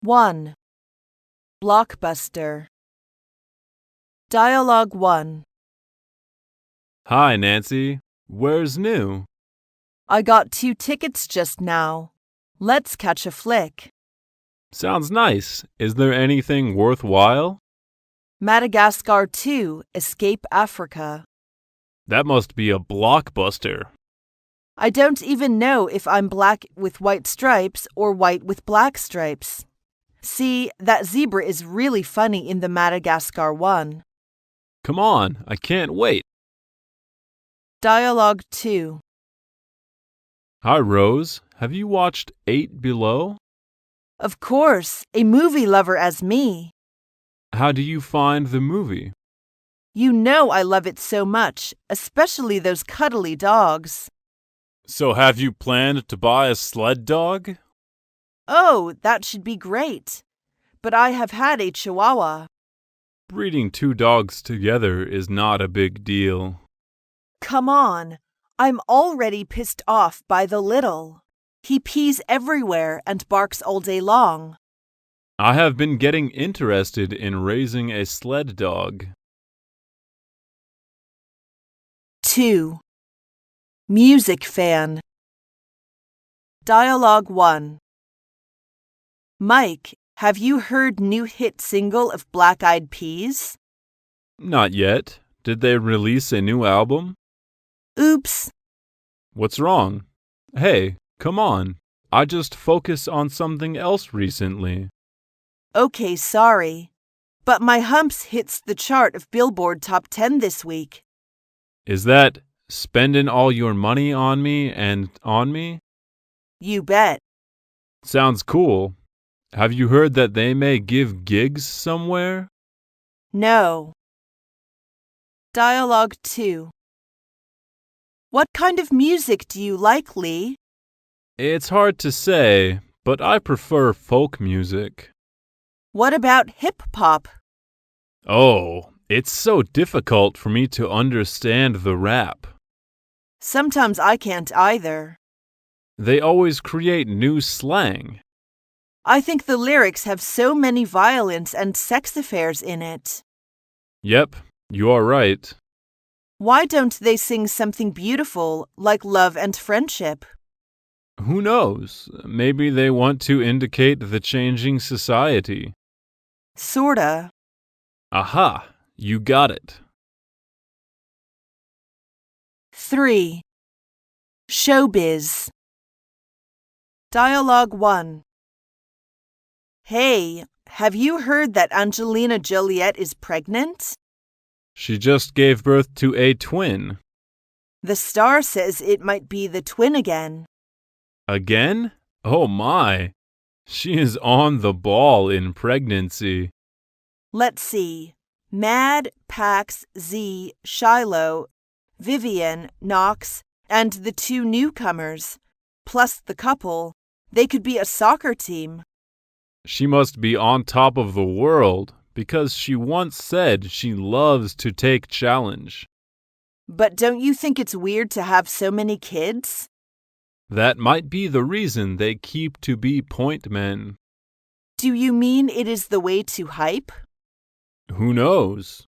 1. Blockbuster. Dialogue 1. Hi, Nancy. Where's new? I got 2 tickets just now. Let's catch a flick. Sounds nice. Is there anything worthwhile? Madagascar 2, Escape Africa. That must be a blockbuster. I don't even know if I'm black with white stripes or white with black stripes. See, that zebra is really funny in the Madagascar one. Come on, I can't wait. Dialogue 2. Hi, Rose. Have you watched 8 Below? Of course, a movie lover as me. How do you find the movie? You know I love it so much, especially those cuddly dogs. So have you planned to buy a sled dog? Oh, that should be great. But I have had a Chihuahua. Breeding 2 dogs together is not a big deal. Come on, I'm already pissed off by the little. He pees everywhere and barks all day long. I have been getting interested in raising a sled dog. 2. Music fan. Dialogue 1. Mike, have you heard new hit single of Black Eyed Peas? Not yet. Did they release a new album? Oops. What's wrong? Hey, come on. I just focused on something else recently. Okay, sorry. But my humps hits the chart of Billboard Top 10 this week. Is that spending all your money on me and on me? You bet. Sounds cool. Have you heard that they may give gigs somewhere? No. Dialogue 2. What kind of music do you like, Lee? It's hard to say, but I prefer folk music. What about hip-hop? Oh, it's so difficult for me to understand the rap. Sometimes I can't either. They always create new slang. I think the lyrics have so many violence and sex affairs in it. Yep, you are right. Why don't they sing something beautiful like love and friendship? Who knows? Maybe they want to indicate the changing society. Sorta. Aha, you got it. 3. Showbiz. Dialogue 1. Hey, have you heard that Angelina Jolie is pregnant? She just gave birth to a twin. The star says it might be the twin again. Again? Oh my. She is on the ball in pregnancy. Let's see. Mad, Pax, Z, Shiloh, Vivian, Knox, and the 2 newcomers, plus the couple. They could be a soccer team. She must be on top of the world because she once said she loves to take challenge. But don't you think it's weird to have so many kids? That might be the reason they keep to be point men. Do you mean it is the way to hype? Who knows?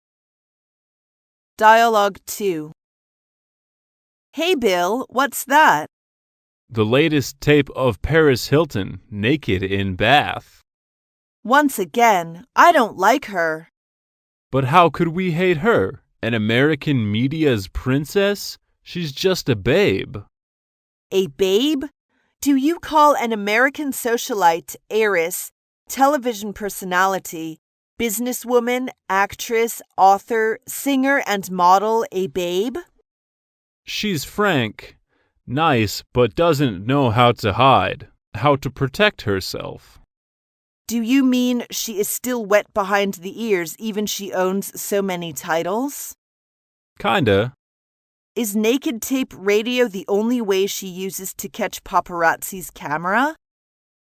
Dialogue 2. Hey Bill, what's that? The latest tape of Paris Hilton naked in bath. Once again, I don't like her. But how could we hate her? An American media's princess? She's just a babe. A babe? Do you call an American socialite, heiress, television personality, businesswoman, actress, author, singer, and model a babe? She's frank, nice, but doesn't know how to hide, how to protect herself. Do you mean she is still wet behind the ears even she owns so many titles? Kinda. Is naked tape radio the only way she uses to catch paparazzi's camera?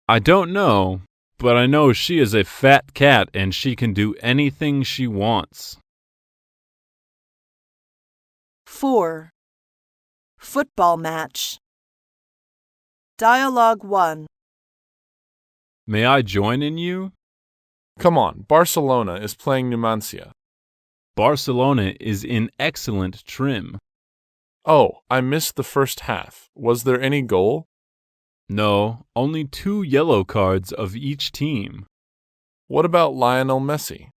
I don't know, but I know she is a fat cat and she can do anything she wants. 4. Football match. Dialogue 1. May I join in you? Come on, Barcelona is playing Numancia. Barcelona is in excellent trim. Oh, I missed the first half. Was there any goal? No, only 2 yellow cards of each team. What about Lionel Messi?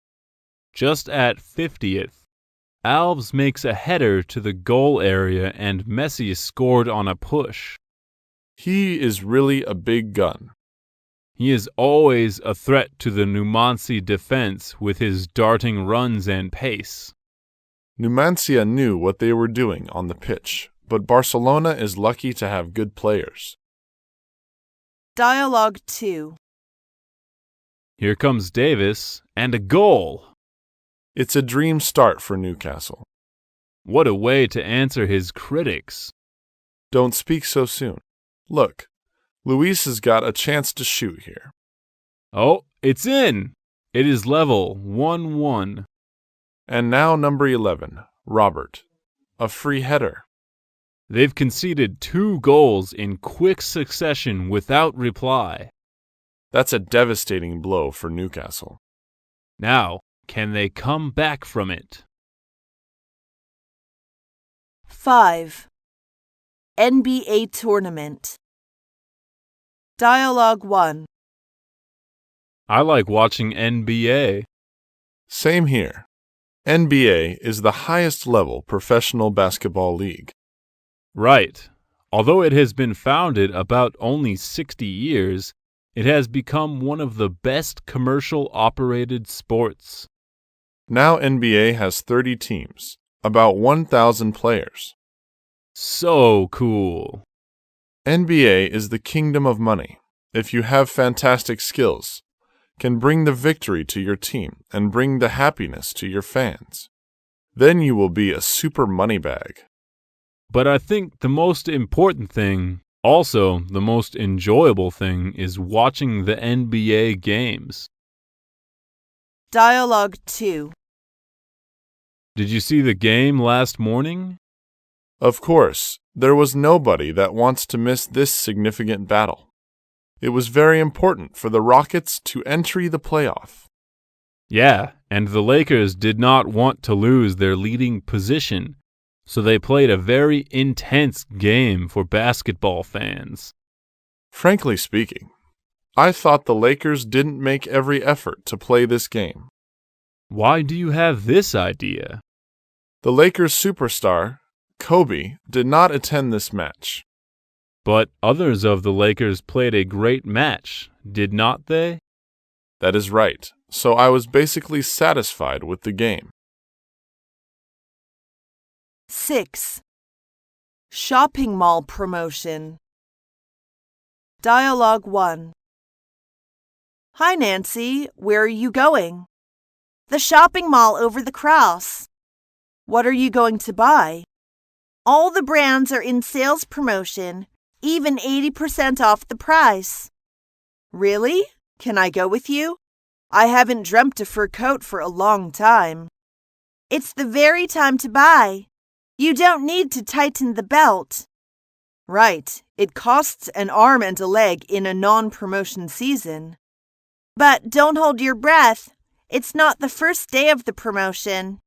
Just at 50th, Alves makes a header to the goal area and Messi scored on a push. He is really a big gun. He is always a threat to the Numancia defense with his darting runs and pace. Numancia knew what they were doing on the pitch, but Barcelona is lucky to have good players. Dialogue 2. Here comes Davis, and a goal! It's a dream start for Newcastle. What a way to answer his critics. Don't speak so soon. Look, Luis has got a chance to shoot here. Oh, it's in! It is level, 1-1. And now number 11, Robert. A free header. They've conceded 2 goals in quick succession without reply. That's a devastating blow for Newcastle. Now, can they come back from it? 5. NBA Tournament. Dialogue 1. I like watching NBA. Same here. NBA is the highest level professional basketball league. Right. Although it has been founded about only 60 years, it has become one of the best commercial-operated sports. Now NBA has 30 teams, about 1,000 players. So cool. NBA is the kingdom of money. If you have fantastic skills, can bring the victory to your team and bring the happiness to your fans. Then you will be a super money bag. But I think the most important thing, also the most enjoyable thing, is watching the NBA games. Dialogue 2. Did you see the game last morning? Of course, there was nobody that wants to miss this significant battle. It was very important for the Rockets to enter the playoff. Yeah, and the Lakers did not want to lose their leading position, so they played a very intense game for basketball fans. Frankly speaking, I thought the Lakers didn't make every effort to play this game. Why do you have this idea? The Lakers superstar, Kobe, did not attend this match. But others of the Lakers played a great match, did not they? That is right, so I was basically satisfied with the game. 6. Shopping mall promotion. Dialogue 1. Hi, Nancy. Where are you going? The shopping mall over the cross. What are you going to buy? All the brands are in sales promotion, even 80% off the price. Really? Can I go with you? I haven't dreamt a fur coat for a long time. It's the very time to buy. You don't need to tighten the belt. Right, it costs an arm and a leg in a non-promotion season. But don't hold your breath. It's not the first day of the promotion.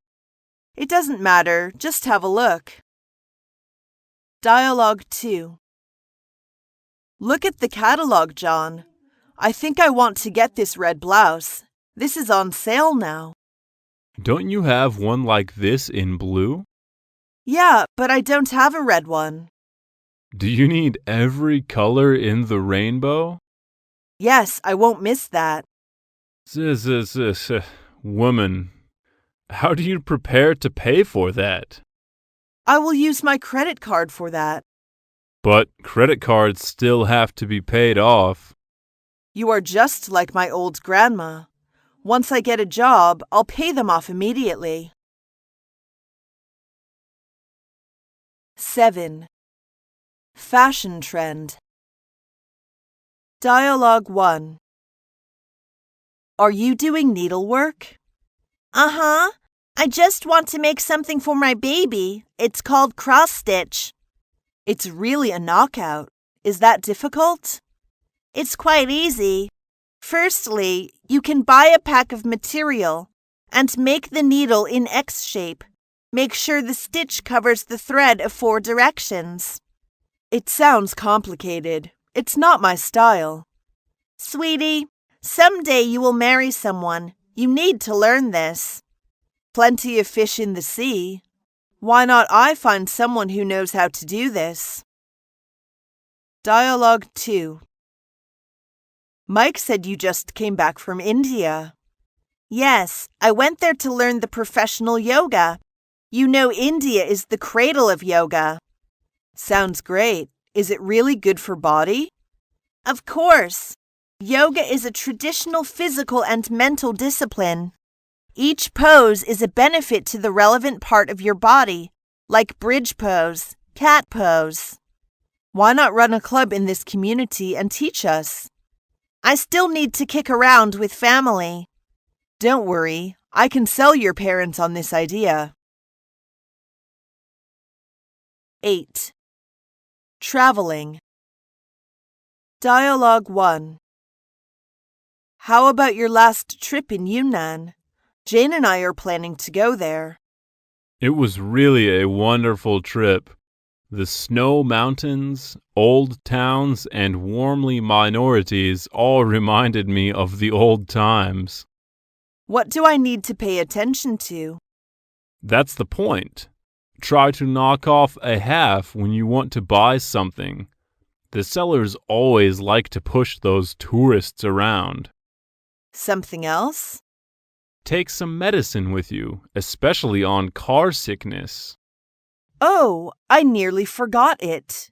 It doesn't matter, just have a look. Dialogue 2. Look at the catalog, John. I think I want to get this red blouse. This is on sale now. Don't you have one like this in blue? Yeah, but I don't have a red one. Do you need every color in the rainbow? Yes, I won't miss that. Woman, how do you prepare to pay for that? I will use my credit card for that. But credit cards still have to be paid off. You are just like my old grandma. Once I get a job, I'll pay them off immediately. 7. Fashion trend. Dialogue 1. Are you doing needlework? Uh-huh. I just want to make something for my baby. It's called cross-stitch. It's really a knockout. Is that difficult? It's quite easy. Firstly, you can buy a pack of material and make the needle in X shape. Make sure the stitch covers the thread of 4 directions. It sounds complicated. It's not my style. Sweetie, someday you will marry someone. You need to learn this. Plenty of fish in the sea. Why not I find someone who knows how to do this? Dialogue 2. Mike said you just came back from India. Yes, I went there to learn the professional yoga. You know India is the cradle of yoga. Sounds great. Is it really good for body? Of course. Yoga is a traditional physical and mental discipline. Each pose is a benefit to the relevant part of your body, like bridge pose, cat pose. Why not run a club in this community and teach us? I still need to kick around with family. Don't worry, I can sell your parents on this idea. 8. Traveling. Dialogue 1. How about your last trip in Yunnan? Jane and I are planning to go there. It was really a wonderful trip. The snow mountains, old towns, and warmly minorities all reminded me of the old times. What do I need to pay attention to? That's the point. Try to knock off a half when you want to buy something. The sellers always like to push those tourists around. Something else? Take some medicine with you, especially on car sickness. Oh, I nearly forgot it.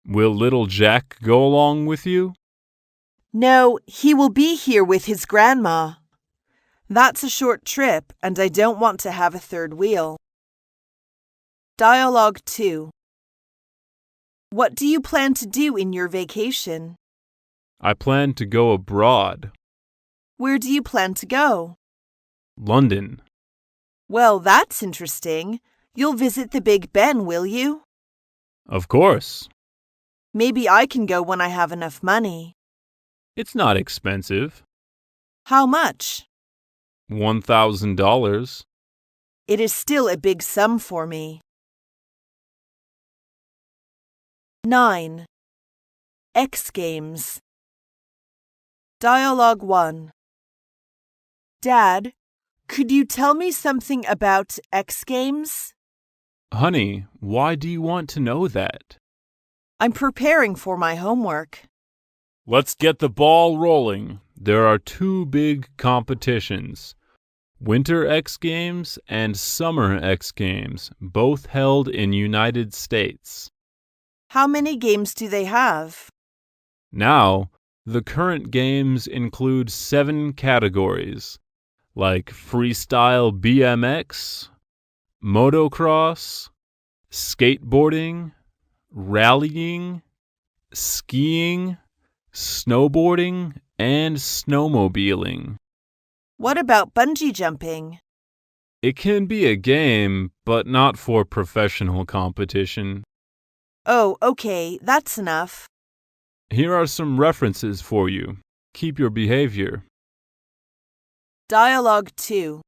Will little Jack go along with you? No, he will be here with his grandma. That's a short trip, and I don't want to have a third wheel. Dialogue 2. What do you plan to do in your vacation? I plan to go abroad. Where do you plan to go? London. Well, that's interesting. You'll visit the Big Ben, will you? Of course. Maybe I can go when I have enough money. It's not expensive. How much? $1,000. It is still a big sum for me. 9. X Games. Dialogue 1. Dad, could you tell me something about X Games? Honey, why do you want to know that? I'm preparing for my homework. Let's get the ball rolling. There are 2 big competitions. Winter X Games and Summer X Games, both held in United States. How many games do they have? Now, the current games include 7 categories, like freestyle BMX, motocross, skateboarding, rallying, skiing, snowboarding, and snowmobiling. What about bungee jumping? It can be a game, but not for professional competition. Oh, okay, that's enough. Here are some references for you. Keep your behavior. Dialogue 2.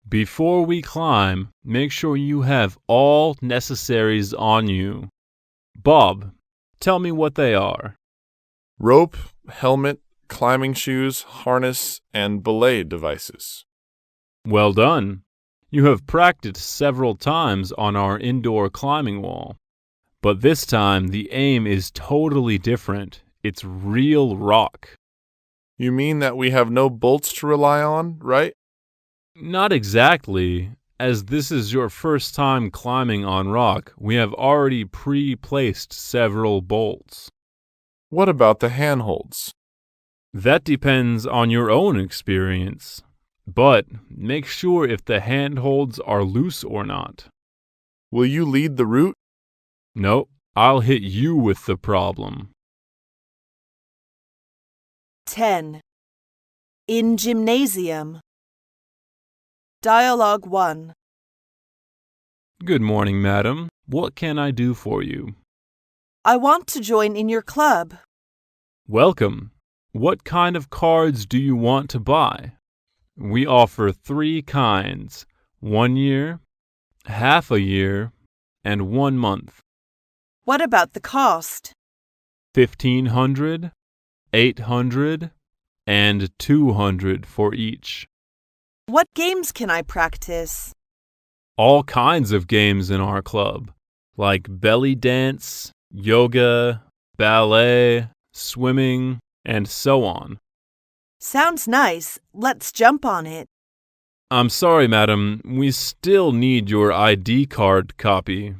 Before we climb, make sure you have all necessaries on you. Bob, tell me what they are. Rope, helmet, climbing shoes, harness, and belay devices. Well done. You have practiced several times on our indoor climbing wall. But this time, the aim is totally different. It's real rock. You mean that we have no bolts to rely on, right? Not exactly. As this is your first time climbing on rock, we have already pre-placed several bolts. What about the handholds? That depends on your own experience. But make sure if the handholds are loose or not. Will you lead the route? No, I'll hit you with the problem. 10. In gymnasium. Dialogue 1. Good morning, madam. What can I do for you? I want to join in your club. Welcome. What kind of cards do you want to buy? We offer 3 kinds: 1 year, half a year, and 1 month. What about the cost? 1,500, 800, and 200 for each. What games can I practice? All kinds of games in our club, like belly dance, yoga, ballet, swimming, and so on. Sounds nice. Let's jump on it. I'm sorry, madam, we still need your ID card copy.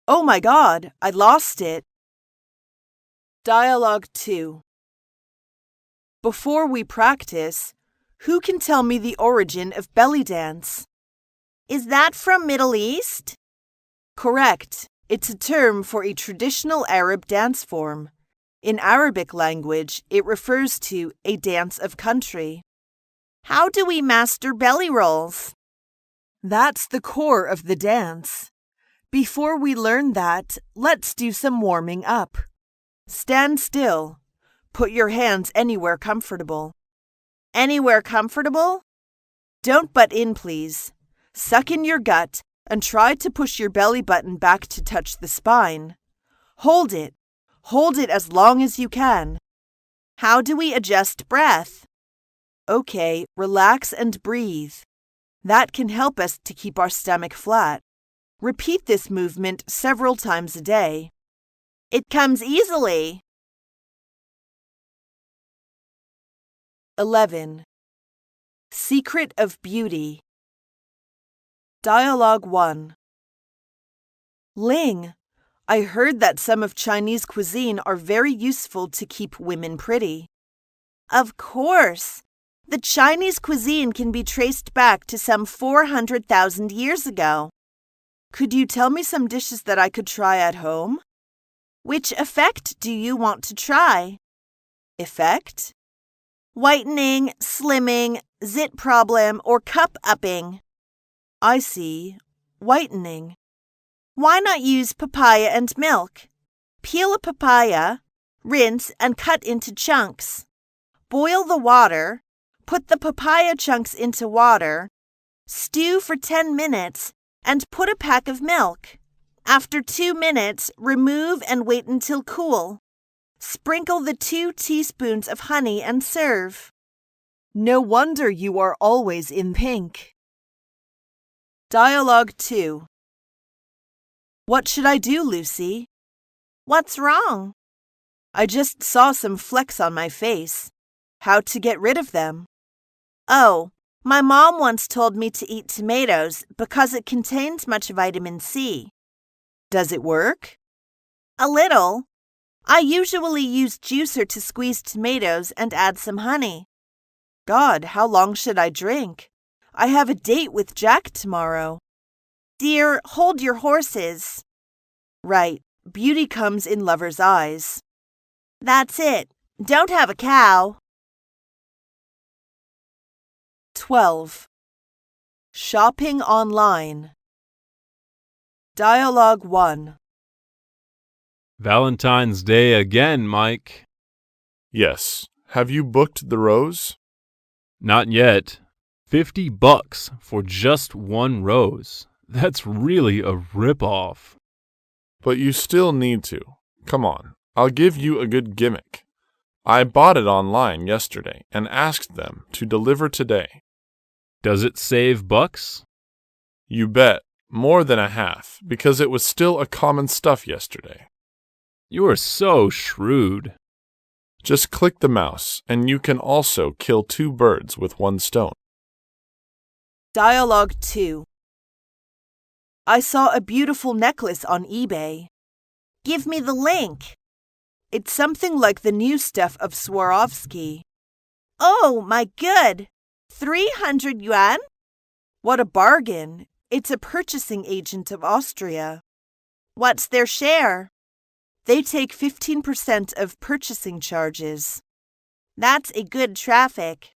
Oh my God, I lost it. Dialogue 2. Before we practice, who can tell me the origin of belly dance? Is that from Middle East? Correct. It's a term for a traditional Arab dance form. In Arabic language, it refers to a dance of country. How do we master belly rolls? That's the core of the dance. Before we learn that, let's do some warming up. Stand still. Put your hands anywhere comfortable. Anywhere comfortable? Don't butt in, please. Suck in your gut and try to push your belly button back to touch the spine. Hold it. Hold it as long as you can. How do we adjust breath? Okay, relax and breathe. That can help us to keep our stomach flat. Repeat this movement several times a day. It comes easily. 11. Secret of beauty. Dialogue 1. Ling, I heard that some of Chinese cuisine are very useful to keep women pretty. Of course. The Chinese cuisine can be traced back to some 400,000 years ago. Could you tell me some dishes that I could try at home? Which effect do you want to try? Effect? Whitening, slimming, zit problem, or cup upping. I see. Whitening. Why not use papaya and milk? Peel a papaya, rinse, and cut into chunks. Boil the water, put the papaya chunks into water, stew for 10 minutes, and put a pack of milk. After 2 minutes, remove and wait until cool. Sprinkle the 2 teaspoons of honey and serve. No wonder you are always in pink. Dialogue 2. What should I do, Lucy? What's wrong? I just saw some flecks on my face. How to get rid of them? Oh, my mom once told me to eat tomatoes because it contains much vitamin C. Does it work? A little. I usually use juicer to squeeze tomatoes and add some honey. God, how long should I drink? I have a date with Jack tomorrow. Dear, hold your horses. Right, beauty comes in lovers' eyes. That's it. Don't have a cow. 12. Shopping online. Dialogue 1. Valentine's Day again, Mike. Yes. Have you booked the rose? Not yet. $50 for just 1 rose. That's really a rip-off. But you still need to. Come on, I'll give you a good gimmick. I bought it online yesterday and asked them to deliver today. Does it save bucks? You bet. More than a half, because it was still a common stuff yesterday. You are so shrewd. Just click the mouse, and you can also kill 2 birds with 1 stone. Dialogue 2. I saw a beautiful necklace on eBay. Give me the link. It's something like the new stuff of Swarovski. Oh, my good! 300 yuan? What a bargain! It's a purchasing agent of Austria. What's their share? They take 15% of purchasing charges. That's a good traffic.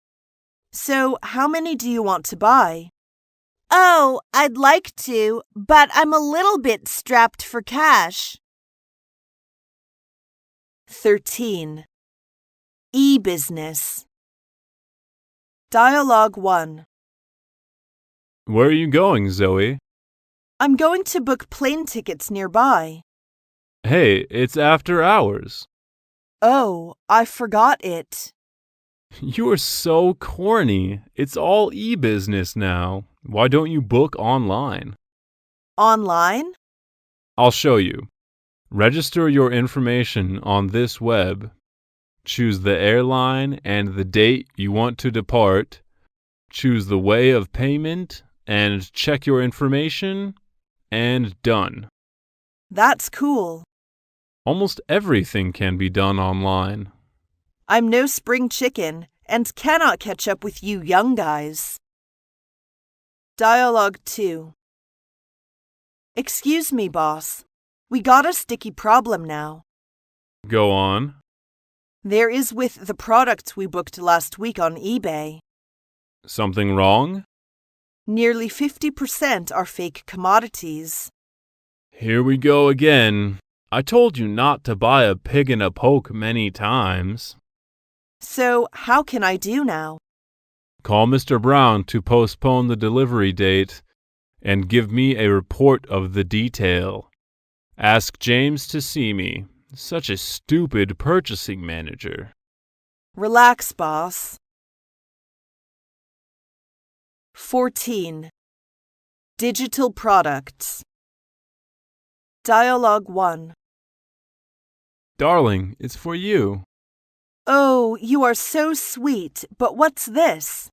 So, how many do you want to buy? Oh, I'd like to, but I'm a little bit strapped for cash. 13. E-business. Dialogue 1. Where are you going, Zoe? I'm going to book plane tickets nearby. Hey, it's after hours. Oh, I forgot it. You are so corny. It's all e-business now. Why don't you book online? Online? I'll show you. Register your information on this web. Choose the airline and the date you want to depart. Choose the way of payment and check your information, and done. That's cool. Almost everything can be done online. I'm no spring chicken and cannot catch up with you young guys. Dialogue 2. Excuse me, boss. We got a sticky problem now. Go on. There is with the products we booked last week on eBay. Something wrong? Nearly 50% are fake commodities. Here we go again. I told you not to buy a pig in a poke many times. So, how can I do now? Call Mr. Brown to postpone the delivery date and give me a report of the detail. Ask James to see me. Such a stupid purchasing manager. Relax, boss. 14. Digital products. Dialogue 1. Darling, it's for you. Oh, you are so sweet, but what's this?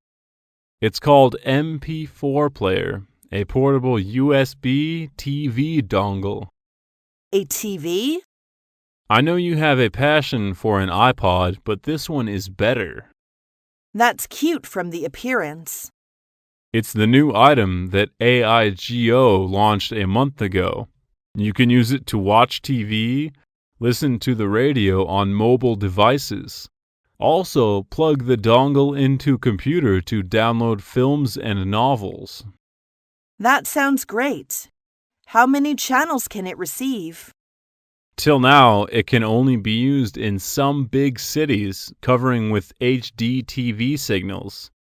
It's called MP4 Player, a portable USB TV dongle. A TV? I know you have a passion for an iPod, but this one is better. That's cute from the appearance. It's the new item that AIGO launched a month ago. You can use it to watch TV, listen to the radio on mobile devices. Also, plug the dongle into computer to download films and novels. That sounds great. How many channels can it receive? Till now, it can only be used in some big cities, covering with HD TV signals.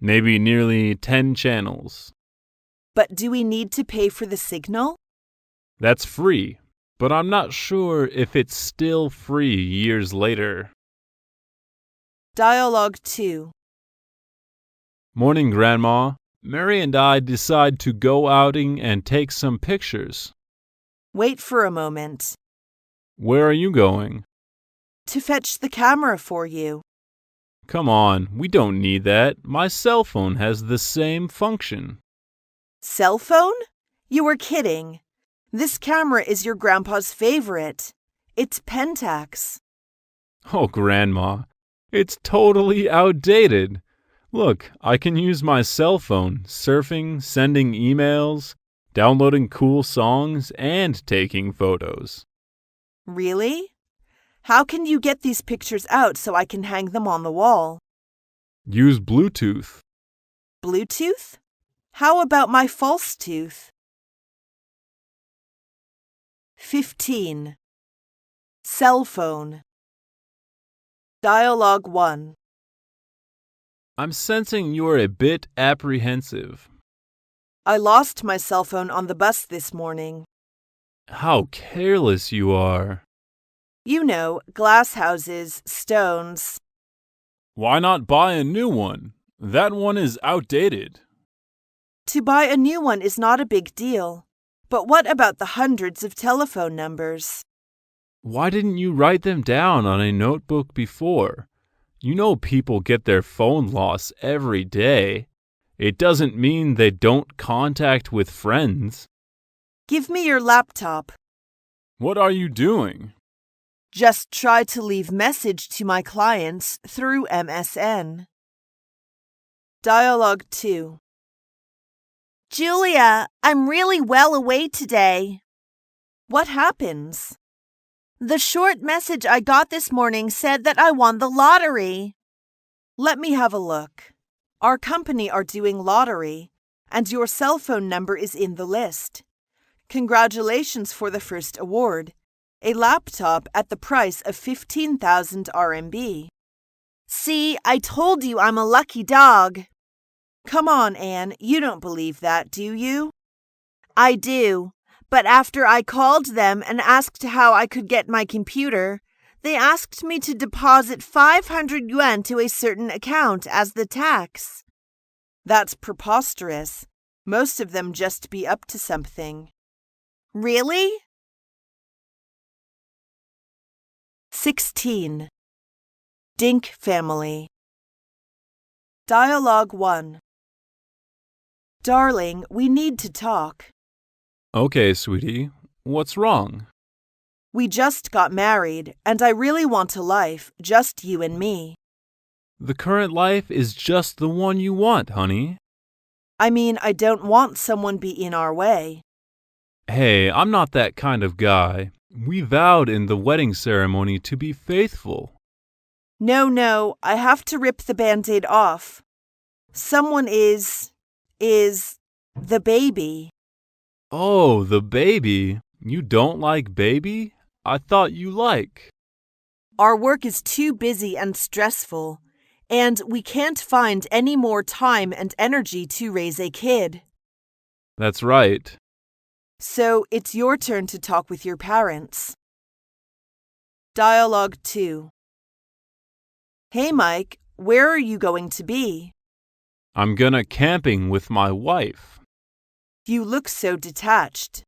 Maybe nearly 10 channels. But do we need to pay for the signal? That's free, but I'm not sure if it's still free years later. Dialogue 2. Morning, Grandma. Mary and I decide to go outing and take some pictures. Wait for a moment. Where are you going? To fetch the camera for you. Come on, we don't need that. My cell phone has the same function. Cell phone? You were kidding. This camera is your grandpa's favorite. It's Pentax. Oh, Grandma, it's totally outdated. Look, I can use my cell phone, surfing, sending emails, downloading cool songs, and taking photos. Really? How can you get these pictures out so I can hang them on the wall? Use Bluetooth. Bluetooth? How about my false tooth? 15. Cell phone. Dialogue 1. I'm sensing you're a bit apprehensive. I lost my cell phone on the bus this morning. How careless you are. You know, glass houses, stones. Why not buy a new one? That one is outdated. To buy a new one is not a big deal. But what about the hundreds of telephone numbers? Why didn't you write them down on a notebook before? You know people get their phone lost every day. It doesn't mean they don't contact with friends. Give me your laptop. What are you doing? Just try to leave message to my clients through MSN. Dialogue 2. Julia, I'm really well away today. What happens? The short message I got this morning said that I won the lottery. Let me have a look. Our company are doing lottery, and your cell phone number is in the list. Congratulations for the first award, a laptop at the price of 15,000 RMB. See, I told you I'm a lucky dog. Come on, Anne, you don't believe that, do you? I do, but after I called them and asked how I could get my computer, they asked me to deposit 500 yuan to a certain account as the tax. That's preposterous. Most of them just be up to something. Really? 16. Dink family. Dialogue 1. Darling, we need to talk. Okay, sweetie. What's wrong? We just got married, and I really want a life, just you and me. The current life is just the one you want, honey. I mean, I don't want someone be in our way. Hey, I'm not that kind of guy. We vowed in the wedding ceremony to be faithful. No, I have to rip the Band-Aid off. Someone is the baby. Oh, the baby. You don't like baby? I thought you like. Our work is too busy and stressful, and we can't find any more time and energy to raise a kid. That's right. So it's your turn to talk with your parents. Dialogue 2. Hey, Mike, where are you going to be? I'm gonna camping with my wife. You look so detached.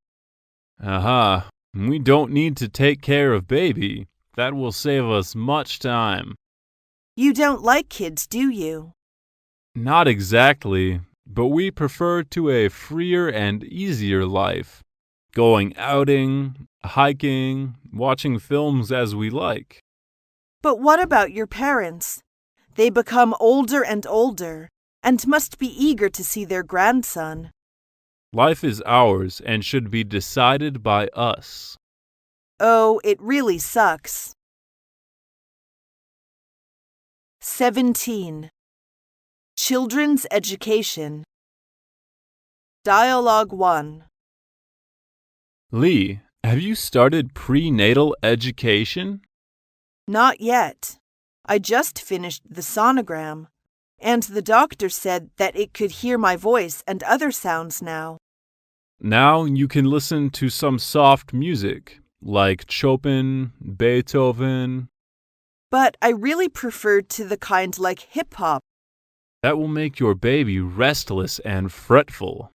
Aha. We don't need to take care of baby. That will save us much time. You don't like kids, do you? Not exactly, but we prefer to a freer and easier life. Going outing, hiking, watching films as we like. But what about your parents? They become older and older, and must be eager to see their grandson. Life is ours and should be decided by us. Oh, it really sucks. 17. Children's education. Dialogue 1. Lee, have you started prenatal education? Not yet. I just finished the sonogram, and the doctor said that it could hear my voice and other sounds now. Now you can listen to some soft music, like Chopin, Beethoven. But I really preferred to the kind like hip-hop. That will make your baby restless and fretful.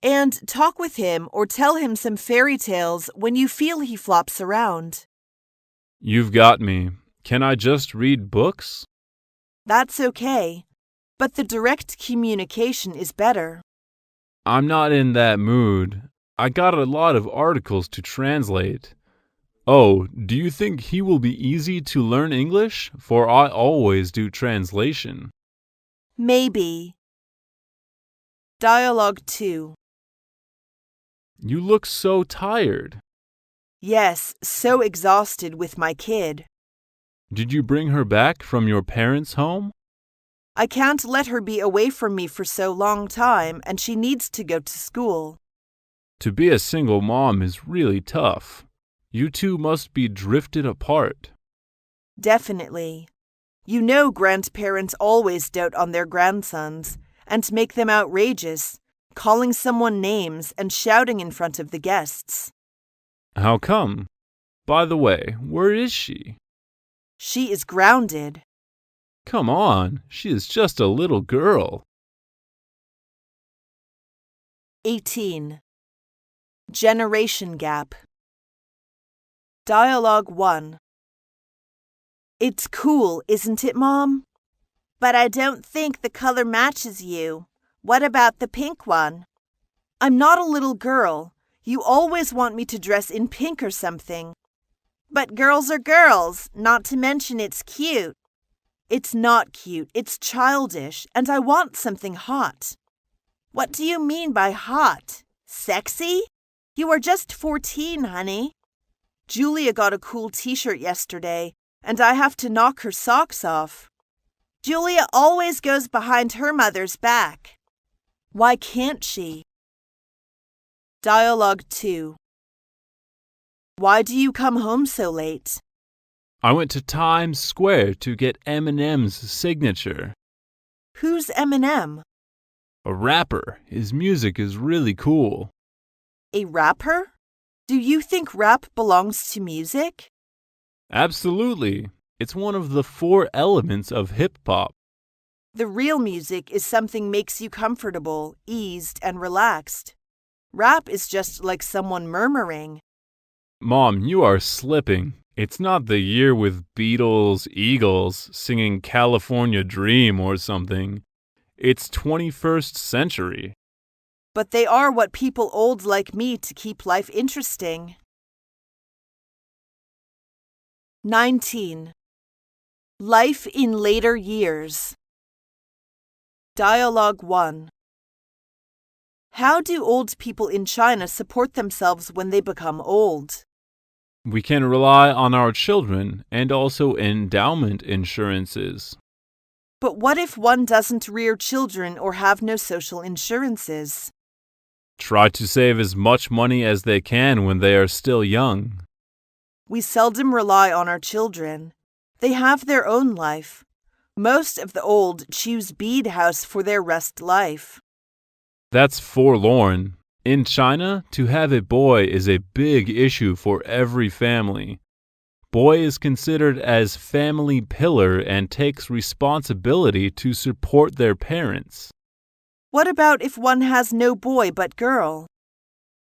And talk with him or tell him some fairy tales when you feel he flops around. You've got me. Can I just read books? That's okay, but the direct communication is better. I'm not in that mood. I got a lot of articles to translate. Oh, do you think he will be easy to learn English? For I always do translation. Maybe. Dialogue 2. You look so tired. Yes, so exhausted with my kid. Did you bring her back from your parents' home? I can't let her be away from me for so long time, and she needs to go to school. To be a single mom is really tough. You two must be drifted apart. Definitely. You know grandparents always dote on their grandsons and make them outrageous, calling someone names and shouting in front of the guests. How come? By the way, where is she? She is grounded. Come on, she is just a little girl. 18. Generation gap. Dialogue 1. It's cool, isn't it, Mom? But I don't think the color matches you. What about the pink one? I'm not a little girl. You always want me to dress in pink or something. But girls are girls, not to mention it's cute. It's not cute, it's childish, and I want something hot. What do you mean by hot? Sexy? You are just 14, honey. Julia got a cool t-shirt yesterday, and I have to knock her socks off. Julia always goes behind her mother's back. Why can't she? Dialogue 2. Why do you come home so late? I went to Times Square to get Eminem's signature. Who's Eminem? A rapper. His music is really cool. A rapper? Do you think rap belongs to music? Absolutely. It's one of the 4 elements of hip-hop. The real music is something makes you comfortable, eased, and relaxed. Rap is just like someone murmuring. Mom, you are slipping. It's not the year with Beatles, Eagles singing California Dream or something. It's 21st century. But they are what people old like me to keep life interesting. 19. Life in later years. Dialogue 1. How do old people in China support themselves when they become old? We can rely on our children and also endowment insurances. But what if one doesn't rear children or have no social insurances? Try to save as much money as they can when they are still young. We seldom rely on our children. They have their own life. Most of the old choose bead house for their rest life. That's forlorn. In China, to have a boy is a big issue for every family. Boy is considered as family pillar and takes responsibility to support their parents. What about if one has no boy but girl?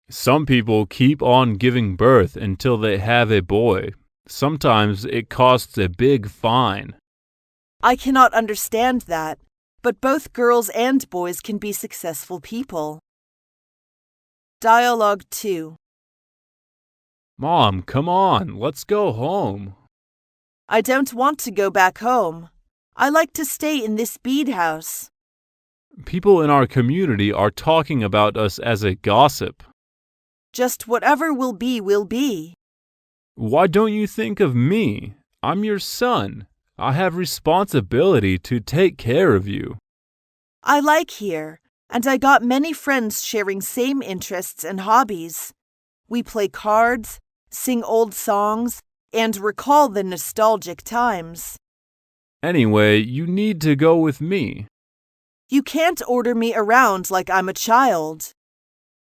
Some people keep on giving birth until they have a boy. Sometimes it costs a big fine. I cannot understand that, but both girls and boys can be successful people. Dialogue 2. Mom, come on, let's go home. I don't want to go back home. I like to stay in this bead house. People in our community are talking about us as a gossip. Just whatever will be, will be. Why don't you think of me? I'm your son. I have responsibility to take care of you. I like here, and I got many friends sharing same interests and hobbies. We play cards, sing old songs, and recall the nostalgic times. Anyway, you need to go with me. You can't order me around like I'm a child.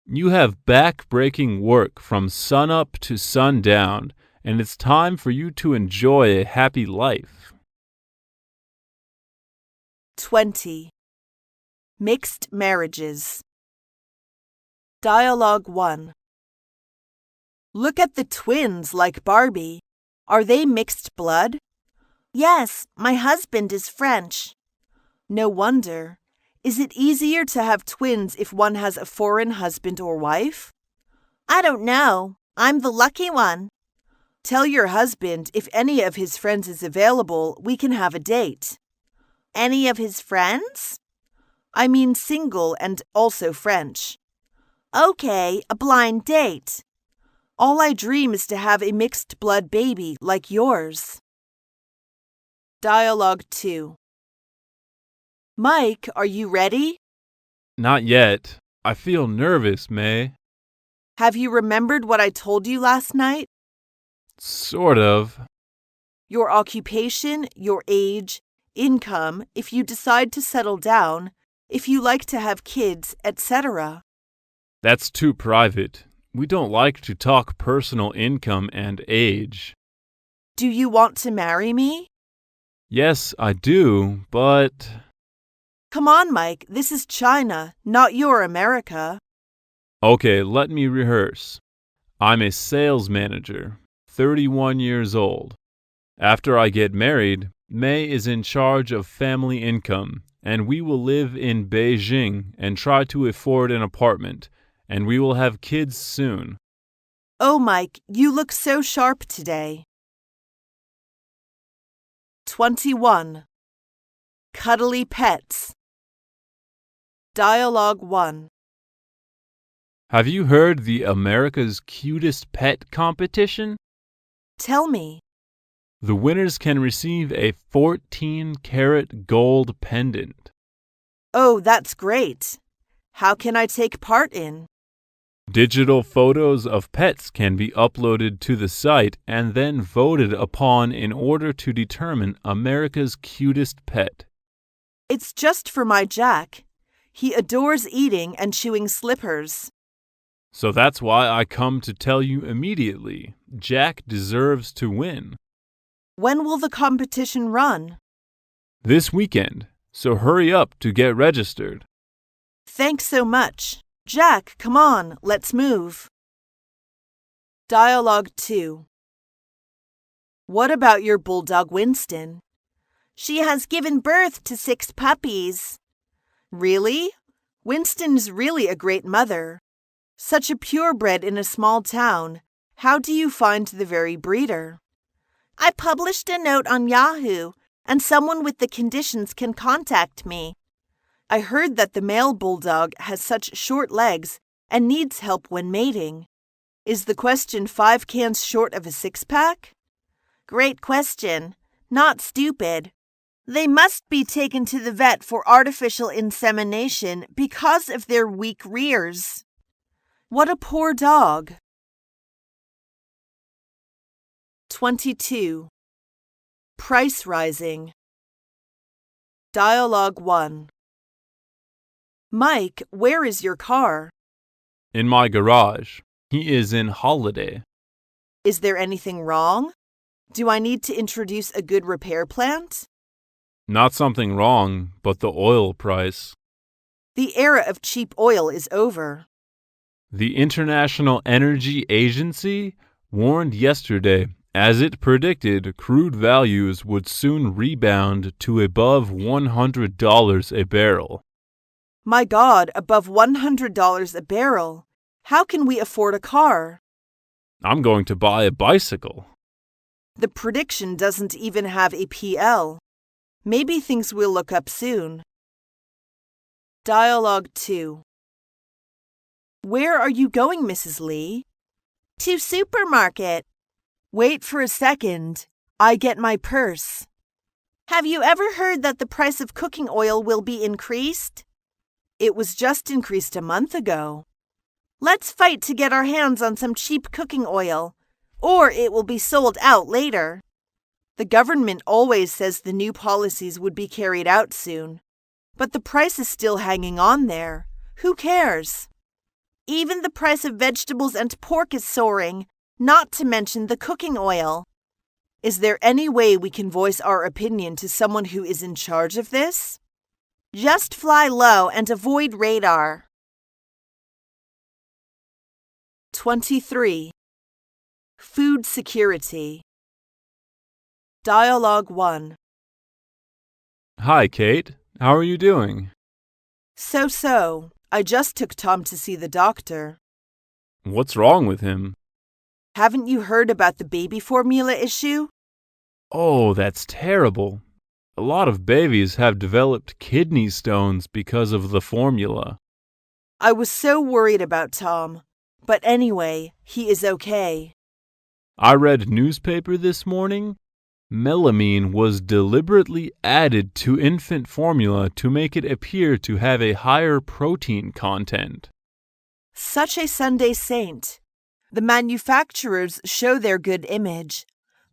You have back-breaking work from sunup to sundown, and it's time for you to enjoy a happy life. 20. Mixed marriages. Dialogue 1. Look at the twins like Barbie. Are they mixed blood? Yes, my husband is French. No wonder. Is it easier to have twins if one has a foreign husband or wife? I don't know. I'm the lucky one. Tell your husband if any of his friends is available, we can have a date. Any of his friends? I mean single and also French. Okay, a blind date. All I dream is to have a mixed blood baby like yours. Dialogue 2. Mike, are you ready? Not yet. I feel nervous, May. Have you remembered what I told you last night? Sort of. Your occupation, your age, income, if you decide to settle down, if you like to have kids, etc. That's too private. We don't like to talk personal income and age. Do you want to marry me? Yes, I do, but... Come on, Mike. This is China, not your America. Okay, let me rehearse. I'm a sales manager, 31 years old. After I get married, May is in charge of family income, and we will live in Beijing and try to afford an apartment, and we will have kids soon. Oh, Mike, you look so sharp today. 21. Cuddly pets. Dialogue 1. Have you heard the America's Cutest Pet competition? Tell me. The winners can receive a 14-karat gold pendant. Oh, that's great. How can I take part in? Digital photos of pets can be uploaded to the site and then voted upon in order to determine America's cutest pet. It's just for my Jack. He adores eating and chewing slippers. So that's why I come to tell you immediately. Jack deserves to win. When will the competition run? This weekend, so hurry up to get registered. Thanks so much. Jack, come on, let's move. Dialogue 2. What about your bulldog Winston? She has given birth to 6 puppies. Really? Winston's really a great mother. Such a purebred in a small town. How do you find the very breeder? I published a note on Yahoo, and someone with the conditions can contact me. I heard that the male bulldog has such short legs and needs help when mating. Is the question 5 cans short of a 6-pack? Great question. Not stupid. They must be taken to the vet for artificial insemination because of their weak rears. What a poor dog. 22. Price rising. Dialogue 1. Mike, where is your car? In my garage. He is in holiday. Is there anything wrong? Do I need to introduce a good repair plant? Not something wrong, but the oil price. The era of cheap oil is over. The International Energy Agency warned yesterday, as it predicted crude values would soon rebound to above $100 a barrel. My God, above $100 a barrel. How can we afford a car? I'm going to buy a bicycle. The prediction doesn't even have a PL. Maybe things will look up soon. Dialogue 2. Where are you going, Mrs. Lee? To supermarket. Wait for a second. I get my purse. Have you ever heard that the price of cooking oil will be increased? It was just increased a month ago. Let's fight to get our hands on some cheap cooking oil, or it will be sold out later. The government always says the new policies would be carried out soon, but the price is still hanging on there. Who cares? Even the price of vegetables and pork is soaring, not to mention the cooking oil. Is there any way we can voice our opinion to someone who is in charge of this? Just fly low and avoid radar. 23. Food security. Dialogue 1. Hi, Kate. How are you doing? So. I just took Tom to see the doctor. What's wrong with him? Haven't you heard about the baby formula issue? Oh, that's terrible. A lot of babies have developed kidney stones because of the formula. I was so worried about Tom. But anyway, he is okay. I read newspaper this morning. Melamine was deliberately added to infant formula to make it appear to have a higher protein content. Such a Sunday saint. The manufacturers show their good image,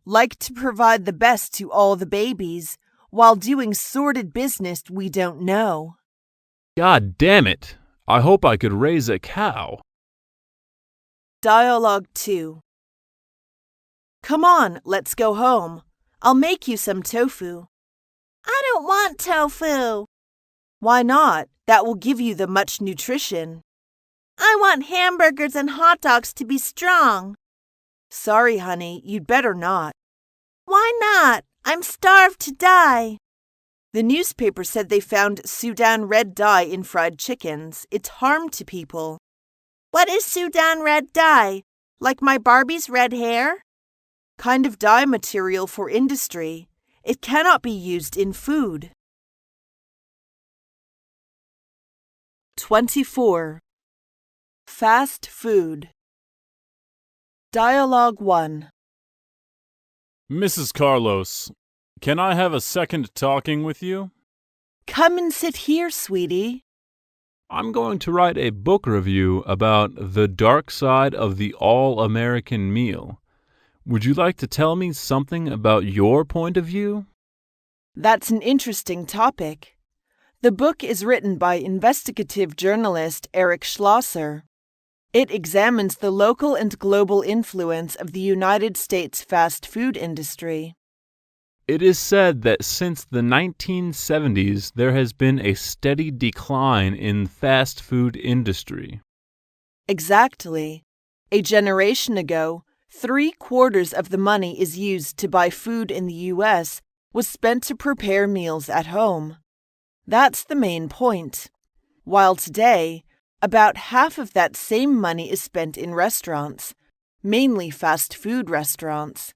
like to provide the best to all the babies, while doing sordid business we don't know. God damn it! I hope I could raise a cow. Dialogue 2. Come on, let's go home. I'll make you some tofu. I don't want tofu. Why not? That will give you the much nutrition. I want hamburgers and hot dogs to be strong. Sorry, honey, you'd better not. Why not? I'm starved to die. The newspaper said they found Sudan red dye in fried chickens. It's harm to people. What is Sudan red dye? Like my Barbie's red hair? Kind of dye material for industry. It cannot be used in food. 24. Fast food. Dialogue 1. Mrs. Carlos, can I have a second talking with you? Come and sit here, sweetie. I'm going to write a book review about the dark side of the all-American meal. Would you like to tell me something about your point of view? That's an interesting topic. The book is written by investigative journalist Eric Schlosser. It examines the local and global influence of the United States fast food industry. It is said that since the 1970s, there has been a steady decline in fast food industry. Exactly. A generation ago, 3/4 of the money is used to buy food in the U.S. was spent to prepare meals at home. That's the main point. While today, about half of that same money is spent in restaurants, mainly fast food restaurants.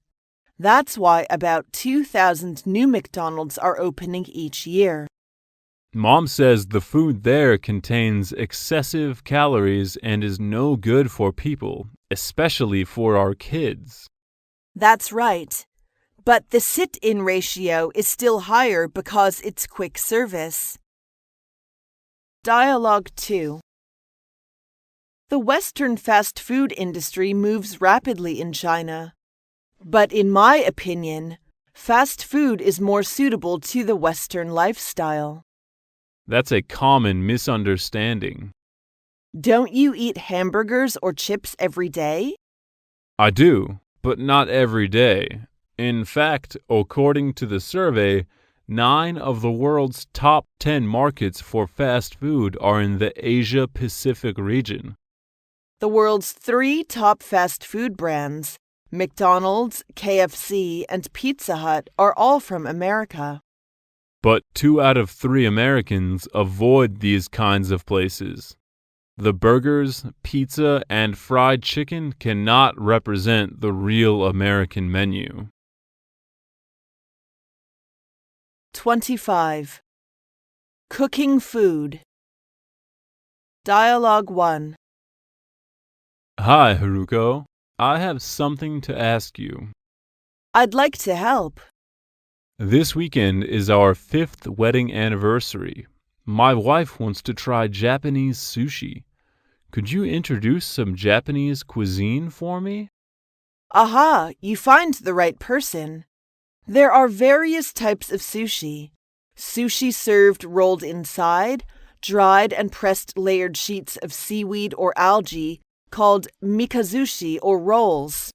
That's why about 2,000 new McDonald's are opening each year. Mom says the food there contains excessive calories and is no good for people, especially for our kids. That's right. But the sit-in ratio is still higher because it's quick service. Dialogue 2. The Western fast food industry moves rapidly in China. But in my opinion, fast food is more suitable to the Western lifestyle. That's a common misunderstanding. Don't you eat hamburgers or chips every day? I do, but not every day. In fact, according to the survey, 9 of the world's top 10 markets for fast food are in the Asia-Pacific region. The world's 3 top fast food brands, McDonald's, KFC, and Pizza Hut, are all from America. But 2 out of 3 Americans avoid these kinds of places. The burgers, pizza, and fried chicken cannot represent the real American menu. 25. Cooking food. Dialogue 1. Hi, Haruko. I have something to ask you. I'd like to help. This weekend is our 5th wedding anniversary. My wife wants to try Japanese sushi. Could you introduce some Japanese cuisine for me? Aha, you find the right person. There are various types of sushi. Sushi served rolled inside, dried and pressed layered sheets of seaweed or algae called mikazushi or rolls.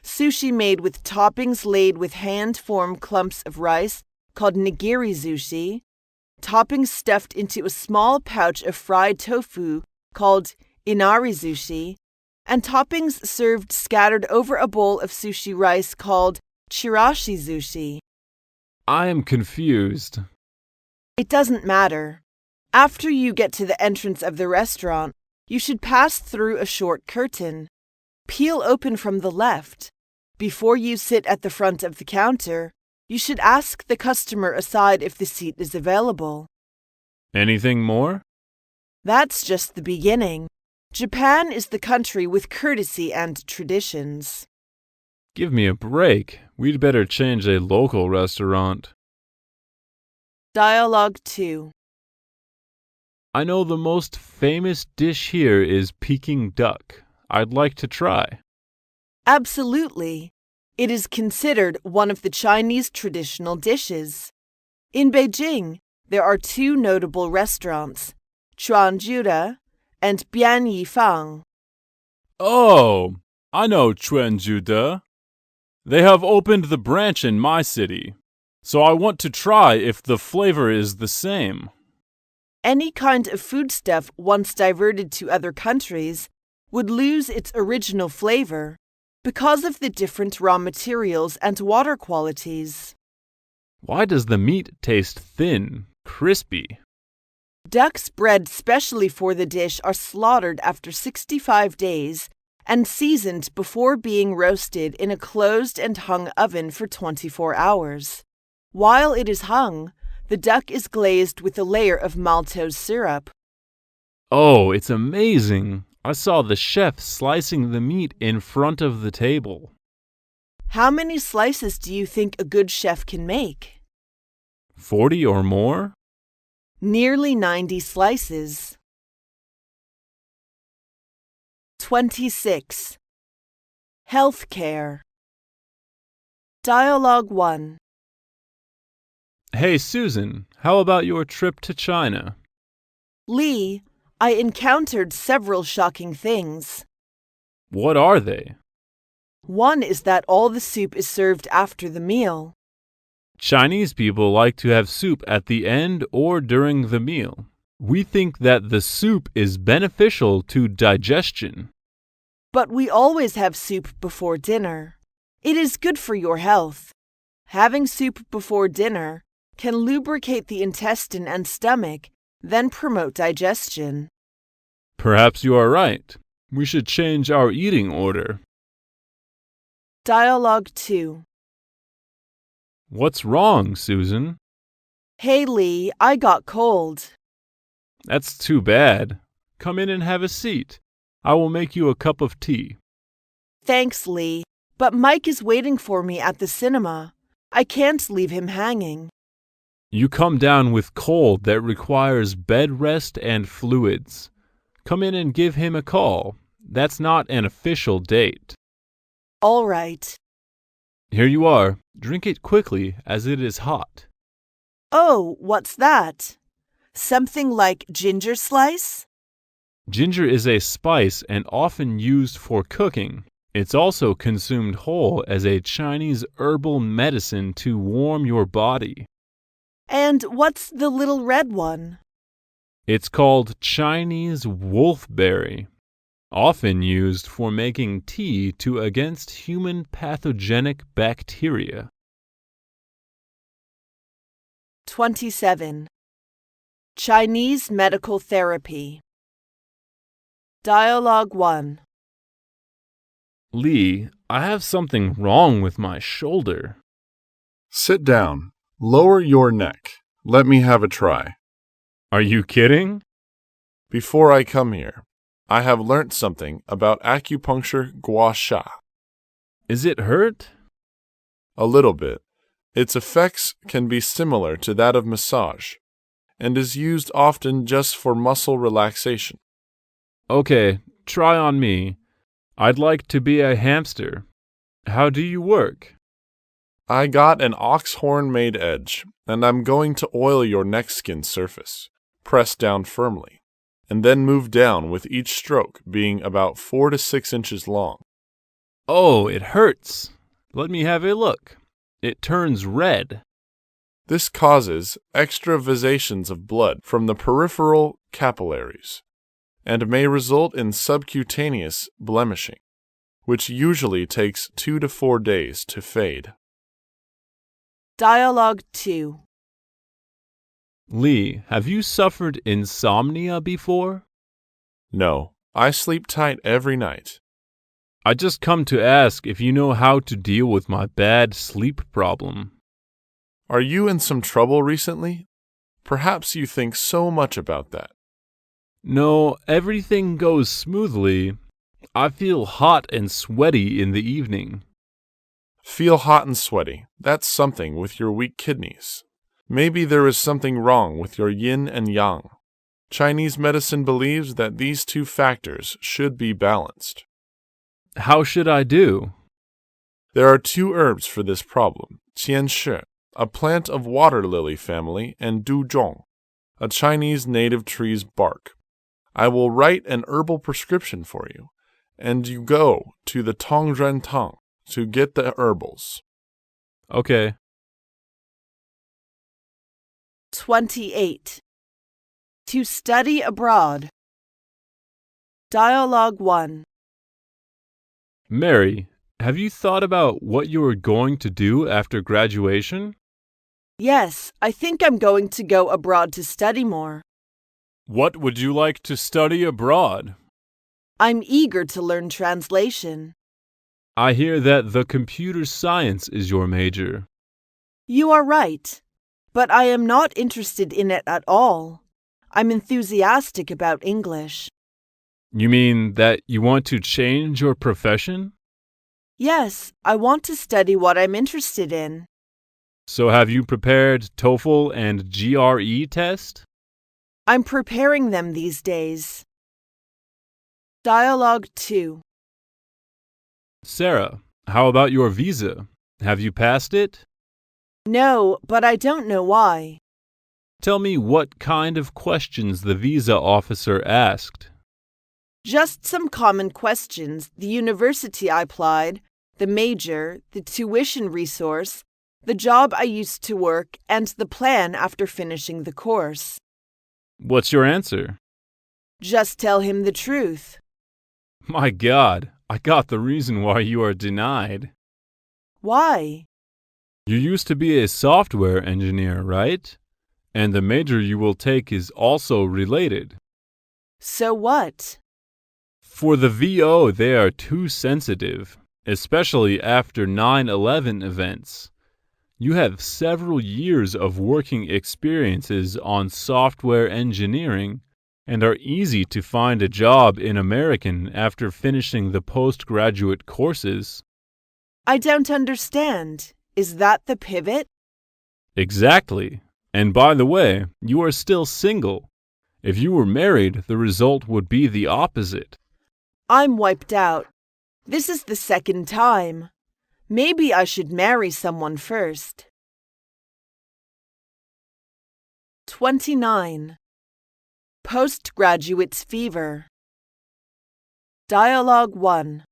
Sushi made with toppings laid with hand-formed clumps of rice called nigiri-zushi. Toppings stuffed into a small pouch of fried tofu called inari-zushi. And toppings served scattered over a bowl of sushi rice called chirashi-zushi. I am confused. It doesn't matter. After you get to the entrance of the restaurant, you should pass through a short curtain. Peel open from the left. Before you sit at the front of the counter, you should ask the customer aside if the seat is available. Anything more? That's just the beginning. Japan is the country with courtesy and traditions. Give me a break. We'd better change a local restaurant. Dialogue 2. I know the most famous dish here is Peking duck. I'd like to try. Absolutely. It is considered one of the Chinese traditional dishes. In Beijing, there are 2 notable restaurants, Chuanjuda and Bianyifang. Oh, I know Chuanjuda. They have opened the branch in my city, so I want to try if the flavor is the same. Any kind of foodstuff once diverted to other countries would lose its original flavor because of the different raw materials and water qualities. Why does the meat taste thin, crispy? Ducks bred specially for the dish are slaughtered after 65 days and seasoned before being roasted in a closed and hung oven for 24 hours. While it is hung, the duck is glazed with a layer of maltose syrup. Oh, it's amazing. I saw the chef slicing the meat in front of the table. How many slices do you think a good chef can make? 40 or more? Nearly 90 slices. 26. Healthcare. Dialogue 1. Hey, Susan, how about your trip to China? Lee, I encountered several shocking things. What are they? One is that all the soup is served after the meal. Chinese people like to have soup at the end or during the meal. We think that the soup is beneficial to digestion. But we always have soup before dinner. It is good for your health. Having soup before dinner can lubricate the intestine and stomach, then promote digestion. Perhaps you are right. We should change our eating order. Dialogue 2. What's wrong, Susan? Hey Lee, I got cold. That's too bad. Come in and have a seat. I will make you a cup of tea. Thanks, Lee, but Mike is waiting for me at the cinema. I can't leave him hanging. You come down with cold that requires bed rest and fluids. Come in and give him a call. That's not an official date. All right. Here you are. Drink it quickly, as it is hot. Oh, what's that? Something like ginger slice? Ginger is a spice and often used for cooking. It's also consumed whole as a Chinese herbal medicine to warm your body. And what's the little red one? It's called Chinese wolfberry, often used for making tea against human pathogenic bacteria. 27. Chinese medical therapy. Dialogue 1. Lee, I have something wrong with my shoulder. Sit down. Lower your neck. Let me have a try. Are you kidding? Before I come here, I have learnt something about acupuncture gua sha. Is it hurt? A little bit. Its effects can be similar to that of massage, and is used often just for muscle relaxation. Okay, try on me. I'd like to be a hamster. How do you work? I got an ox horn made edge, and I'm going to oil your neck skin surface. Press down firmly, and then move down with each stroke being about 4 to 6 inches long. Oh, it hurts. Let me have a look. It turns red. This causes extravasations of blood from the peripheral capillaries, and may result in subcutaneous blemishing, which usually takes 2 to 4 days to fade. Dialogue 2. Lee, have you suffered insomnia before? No, I sleep tight every night. I just come to ask if you know how to deal with my bad sleep problem. Are you in some trouble recently? Perhaps you think so much about that. No, everything goes smoothly. I feel hot and sweaty in the evening. Feel hot and sweaty. That's something with your weak kidneys. Maybe there is something wrong with your yin and yang. Chinese medicine believes that these two factors should be balanced. How should I do? There are 2 herbs for this problem: tian, a plant of water lily family, and duzhong, a Chinese native tree's bark. I will write an herbal prescription for you, and you go to the Tongren Tang to get the herbals. Okay. 28. To study abroad. Dialogue 1. Mary, have you thought about what you are going to do after graduation? Yes, I think I'm going to go abroad to study more. What would you like to study abroad? I'm eager to learn translation. I hear that the computer science is your major. You are right, but I am not interested in it at all. I'm enthusiastic about English. You mean that you want to change your profession? Yes, I want to study what I'm interested in. So have you prepared TOEFL and GRE test? I'm preparing them these days. Dialogue 2. Sarah, how about your visa? Have you passed it? No, but I don't know why. Tell me what kind of questions the visa officer asked. Just some common questions: the university I applied, the major, the tuition resource, the job I used to work, and the plan after finishing the course. What's your answer? Just tell him the truth. My God, I got the reason why you are denied. Why? You used to be a software engineer, right? And the major you will take is also related. So what? For the VO, they are too sensitive, especially after 9/11 events. You have several years of working experiences on software engineering and are easy to find a job in American after finishing the postgraduate courses. I don't understand. Is that the pivot? Exactly. And by the way, you are still single. If you were married, the result would be the opposite. I'm wiped out. This is the second time. Maybe I should marry someone first. 29. Postgraduate's fever. Dialogue 1.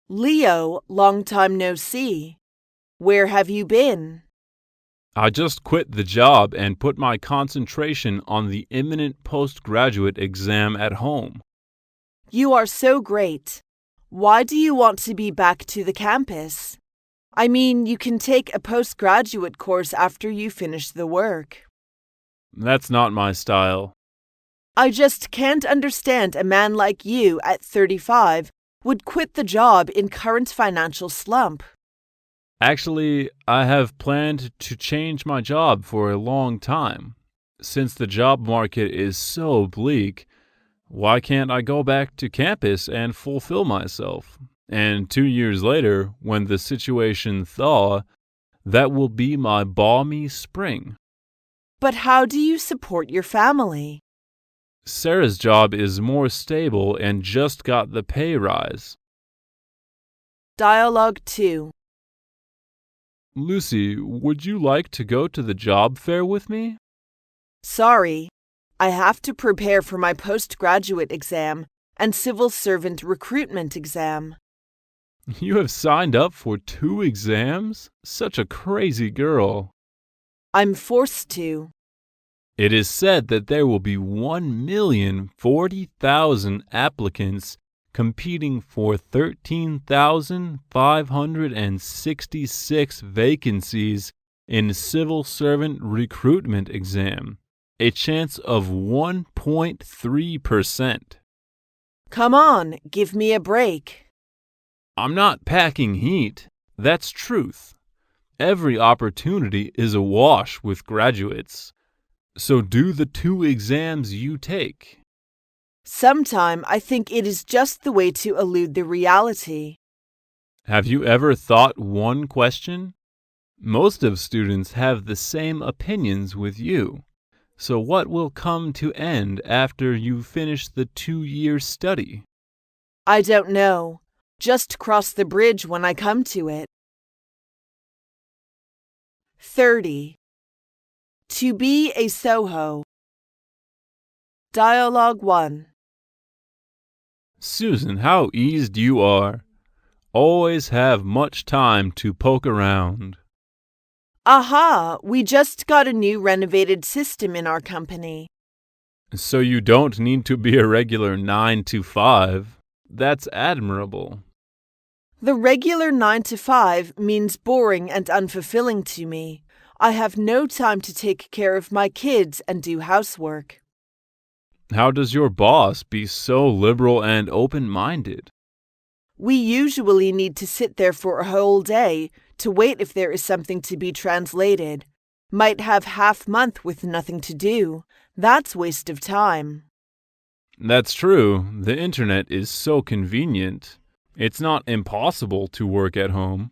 Leo, long time no see. Where have you been? I just quit the job and put my concentration on the imminent postgraduate exam at home. You are so great. Why do you want to be back to the campus? I mean, you can take a postgraduate course after you finish the work. That's not my style. I just can't understand a man like you at 35 would quit the job in current financial slump. Actually, I have planned to change my job for a long time. Since the job market is so bleak, why can't I go back to campus and fulfill myself? And 2 years later, when the situation thaw, that will be my balmy spring. But how do you support your family? Sarah's job is more stable and just got the pay rise. Dialogue 2. Lucy, would you like to go to the job fair with me? Sorry, I have to prepare for my postgraduate exam and civil servant recruitment exam. You have signed up for 2 exams? Such a crazy girl. I'm forced to. It is said that there will be 1,040,000 applicants competing for 13,566 vacancies in civil servant recruitment exam, a chance of 1.3%. Come on, give me a break. I'm not packing heat. That's truth. Every opportunity is awash with graduates. So do the 2 exams you take. Sometime I think it is just the way to elude the reality. Have you ever thought one question? Most of students have the same opinions with you. So what will come to end after you finish the 2-year study? I don't know. Just cross the bridge when I come to it. 30. To be a Soho. Dialogue 1. Susan, how eased you are. Always have much time to poke around. Aha, we just got a new renovated system in our company. So you don't need to be a regular 9 to 5. That's admirable. The regular 9 to 5 means boring and unfulfilling to me. I have no time to take care of my kids and do housework. How does your boss be so liberal and open-minded? We usually need to sit there for a whole day to wait if there is something to be translated. Might have half month with nothing to do. That's waste of time. That's true. The internet is so convenient. It's not impossible to work at home.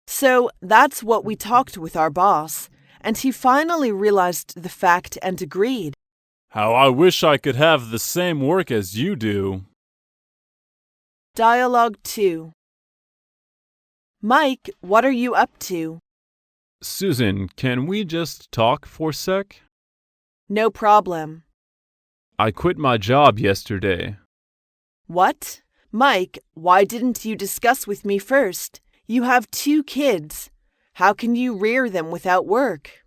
So that's what we talked with our boss, and he finally realized the fact and agreed. How I wish I could have the same work as you do. Dialogue 2. Mike, what are you up to? Susan, can we just talk for a sec? No problem. I quit my job yesterday. What? Mike, why didn't you discuss with me first? You have 2 kids. How can you rear them without work?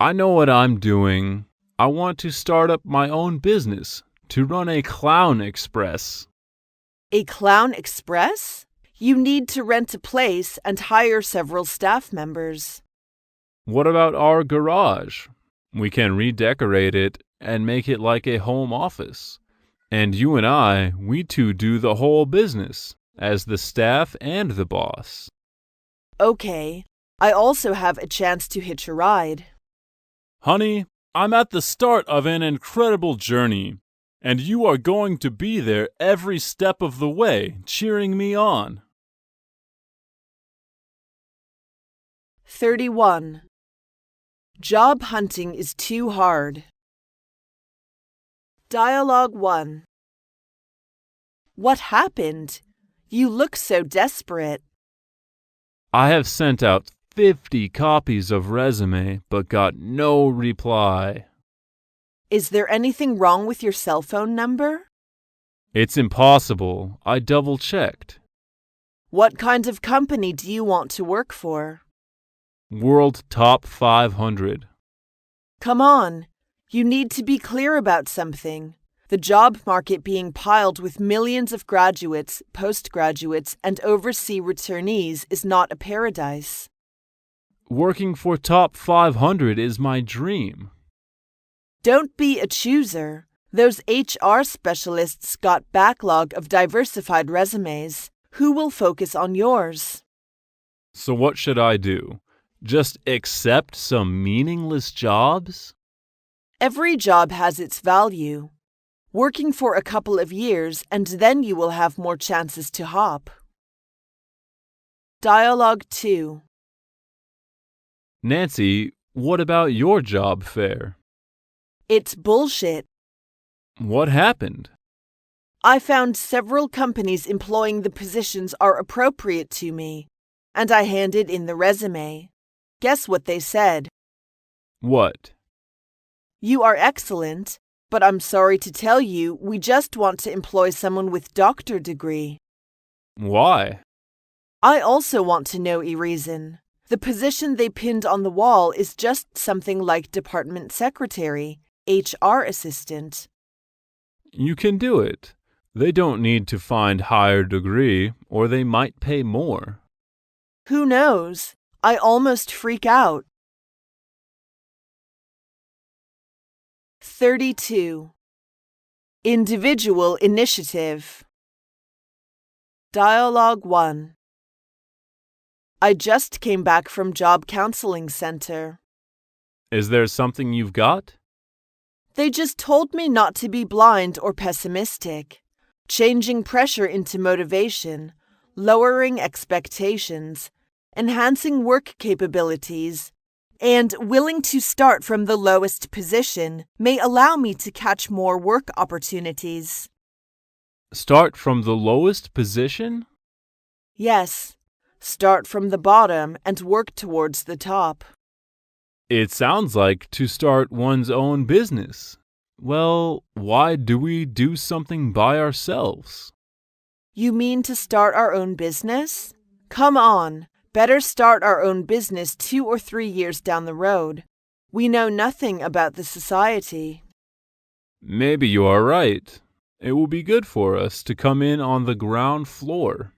I know what I'm doing. I want to start up my own business, to run a clown express. A clown express? You need to rent a place and hire several staff members. What about our garage? We can redecorate it and make it like a home office. And you and I, we two do the whole business, as the staff and the boss. Okay, I also have a chance to hitch a ride. Honey, I'm at the start of an incredible journey, and you are going to be there every step of the way, cheering me on. 31. Job hunting is too hard. Dialogue 1. What happened? You look so desperate. I have sent out 50 copies of resume, but got no reply. Is there anything wrong with your cell phone number? It's impossible. I double-checked. What kind of company do you want to work for? World Top 500. Come on, you need to be clear about something. The job market being piled with millions of graduates, postgraduates, and overseas returnees is not a paradise. Working for Top 500 is my dream. Don't be a chooser. Those HR specialists got backlog of diversified resumes. Who will focus on yours? So what should I do? Just accept some meaningless jobs? Every job has its value. Working for a couple of years and then you will have more chances to hop. Dialogue 2. Nancy, what about your job fair? It's bullshit. What happened? I found several companies employing the positions are appropriate to me, and I handed in the resume. Guess what they said? What? You are excellent, but I'm sorry to tell you we just want to employ someone with doctor degree. Why? I also want to know a reason. The position they pinned on the wall is just something like department secretary, HR assistant. You can do it. They don't need to find higher degree, or they might pay more. Who knows? I almost freak out. 32. Individual initiative. Dialogue 1. I just came back from job counseling center. Is there something you've got? They just told me not to be blind or pessimistic, changing pressure into motivation, lowering expectations, enhancing work capabilities, and willing to start from the lowest position may allow me to catch more work opportunities. Start from the lowest position? Yes, start from the bottom and work towards the top. It sounds like to start one's own business. Well, why do we do something by ourselves? You mean to start our own business? Come on, better start our own business 2 or 3 years down the road. We know nothing about the society. Maybe you are right. It will be good for us to come in on the ground floor.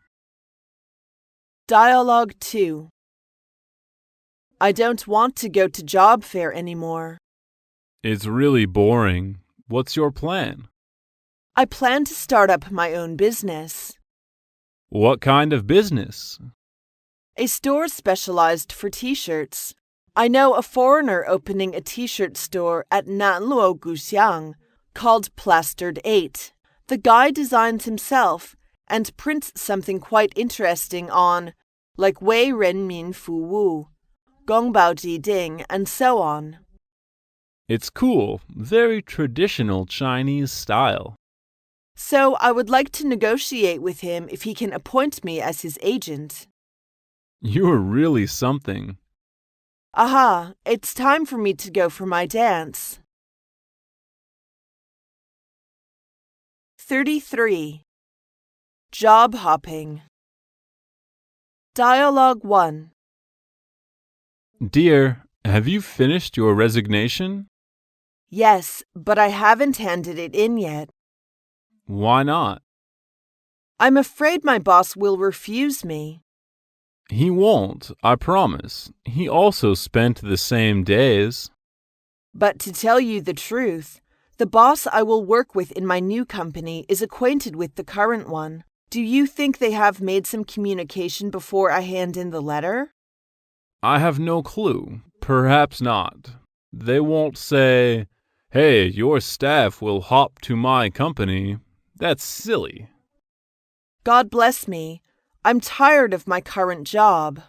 Dialogue 2. I don't want to go to job fair anymore. It's really boring. What's your plan? I plan to start up my own business. What kind of business? A store specialized for t-shirts. I know a foreigner opening a t-shirt store at NGHE called Plastered 8. The guy designs himself and prints something quite interesting on, like LUYện Fu Wu, Gong Bao Ji Ding, and so on. It's cool, very traditional Chinese style. So I would like to negotiate with him if he can appoint me as his agent. You're really something. Aha, it's time for me to go for my dance. 33. Job hopping. Dialogue 1. Dear, have you finished your resignation? Yes, but I haven't handed it in yet. Why not? I'm afraid my boss will refuse me. He won't, I promise. He also spent the same days. But to tell you the truth, the boss I will work with in my new company is acquainted with the current one. Do you think they have made some communication before I hand in the letter? I have no clue. Perhaps not. They won't say, "Hey, your staff will hop to my company." That's silly. God bless me. I'm tired of my current job.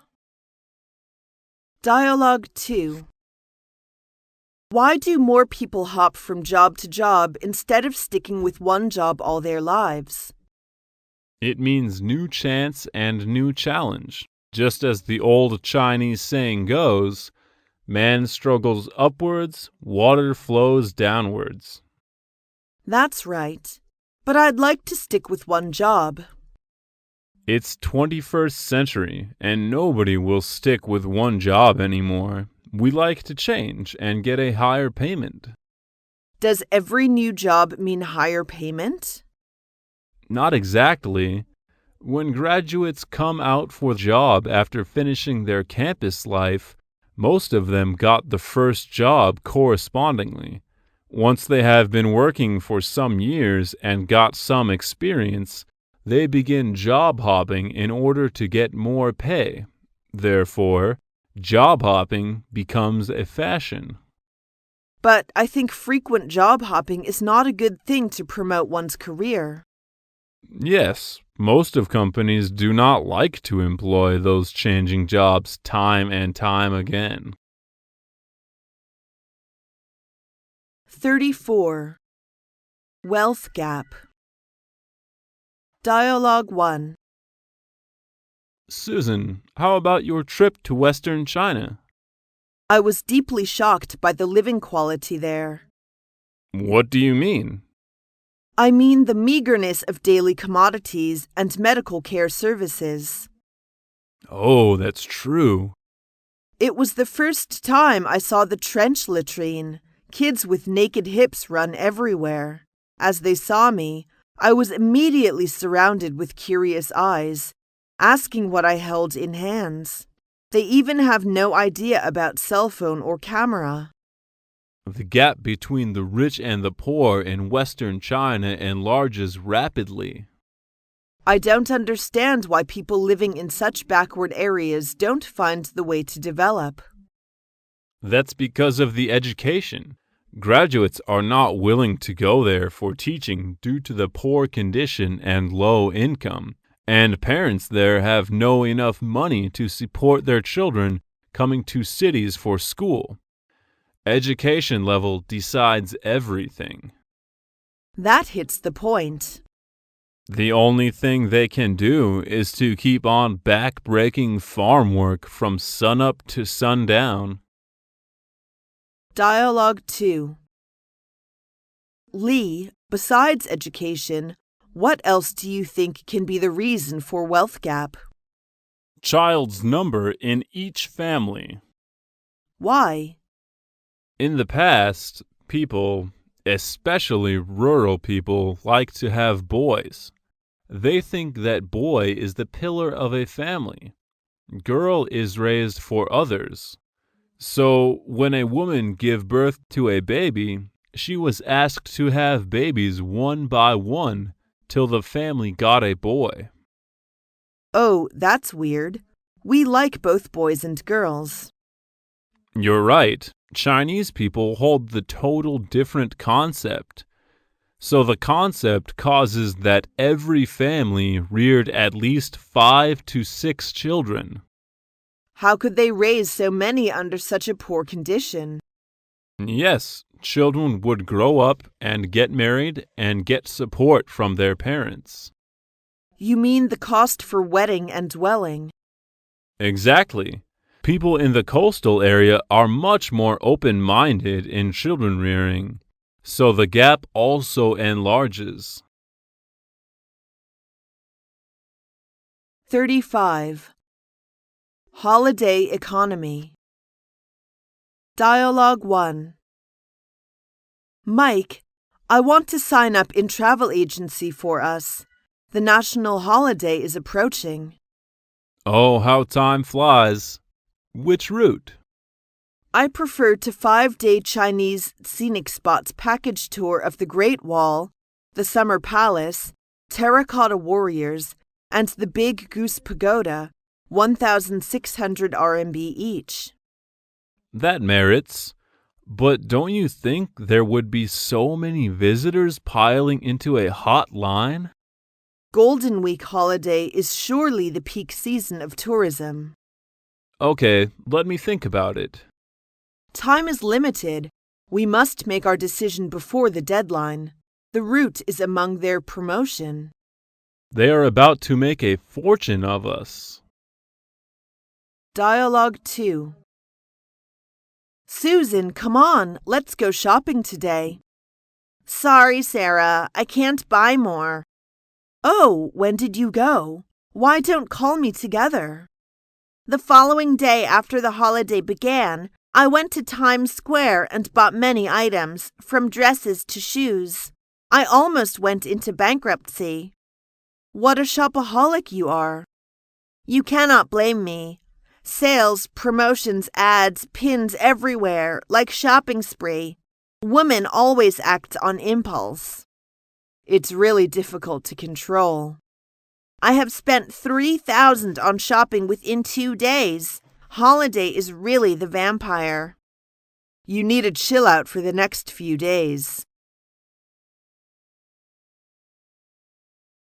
Dialogue 2. Why do more people hop from job to job instead of sticking with one job all their lives? It means new chance and new challenge. Just as the old Chinese saying goes, man struggles upwards, water flows downwards. That's right. But I'd like to stick with one job. It's 21st century, and nobody will stick with one job anymore. We like to change and get a higher payment. Does every new job mean higher payment? Not exactly. When graduates come out for a job after finishing their campus life, most of them got the first job correspondingly. Once they have been working for some years and got some experience, they begin job hopping in order to get more pay. Therefore, job hopping becomes a fashion. But I think frequent job hopping is not a good thing to promote one's career. Yes, most of companies do not like to employ those changing jobs time and time again. 34. Wealth gap. Dialogue 1. Susan, how about your trip to Western China? I was deeply shocked by the living quality there. What do you mean? I mean the meagerness of daily commodities and medical care services. Oh, that's true. It was the first time I saw the trench latrine. Kids with naked hips run everywhere. As they saw me, I was immediately surrounded with curious eyes, asking what I held in hands. They even have no idea about cell phone or camera. The gap between the rich and the poor in Western China enlarges rapidly. I don't understand why people living in such backward areas don't find the way to develop. That's because of the education. Graduates are not willing to go there for teaching due to the poor condition and low income, and parents there have no enough money to support their children coming to cities for school. Education level decides everything. That hits the point. The only thing they can do is to keep on back-breaking farm work from sunup to sundown. Dialogue 2. Lee, besides education, what else do you think can be the reason for wealth gap? Child's number in each family. Why? In the past, people, especially rural people, like to have boys. They think that boy is the pillar of a family. Girl is raised for others. So when a woman give birth to a baby, she was asked to have babies one by one till the family got a boy. Oh, that's weird. We like both boys and girls. You're right. Chinese people hold the total different concept. So the concept causes that every family reared at least 5 to 6 children. How could they raise so many under such a poor condition? Yes, children would grow up and get married and get support from their parents. You mean the cost for wedding and dwelling? Exactly. People in the coastal area are much more open-minded in children rearing, so the gap also enlarges. 35. Holiday economy. Dialogue 1. Mike, I want to sign up in travel agency for us. The national holiday is approaching. Oh, how time flies. Which route? I prefer to 5-day Chinese scenic spots package tour of the Great Wall, the Summer Palace, Terracotta Warriors, and the Big Goose Pagoda, 1,600 RMB each. That merits. But don't you think there would be so many visitors piling into a hot line? Golden Week holiday is surely the peak season of tourism. Okay, let me think about it. Time is limited. We must make our decision before the deadline. The route is among their promotion. They are about to make a fortune of us. Dialogue 2. Susan, come on, let's go shopping today. Sorry, Sarah, I can't buy more. Oh, when did you go? Why don't call me together? The following day after the holiday began, I went to Times Square and bought many items, from dresses to shoes. I almost went into bankruptcy. What a shopaholic you are. You cannot blame me. Sales, promotions, ads, pins everywhere, like shopping spree. Women always act on impulse. It's really difficult to control. I have spent 3,000 on shopping within 2 days. Holiday is really the vampire. You need a chill out for the next few days.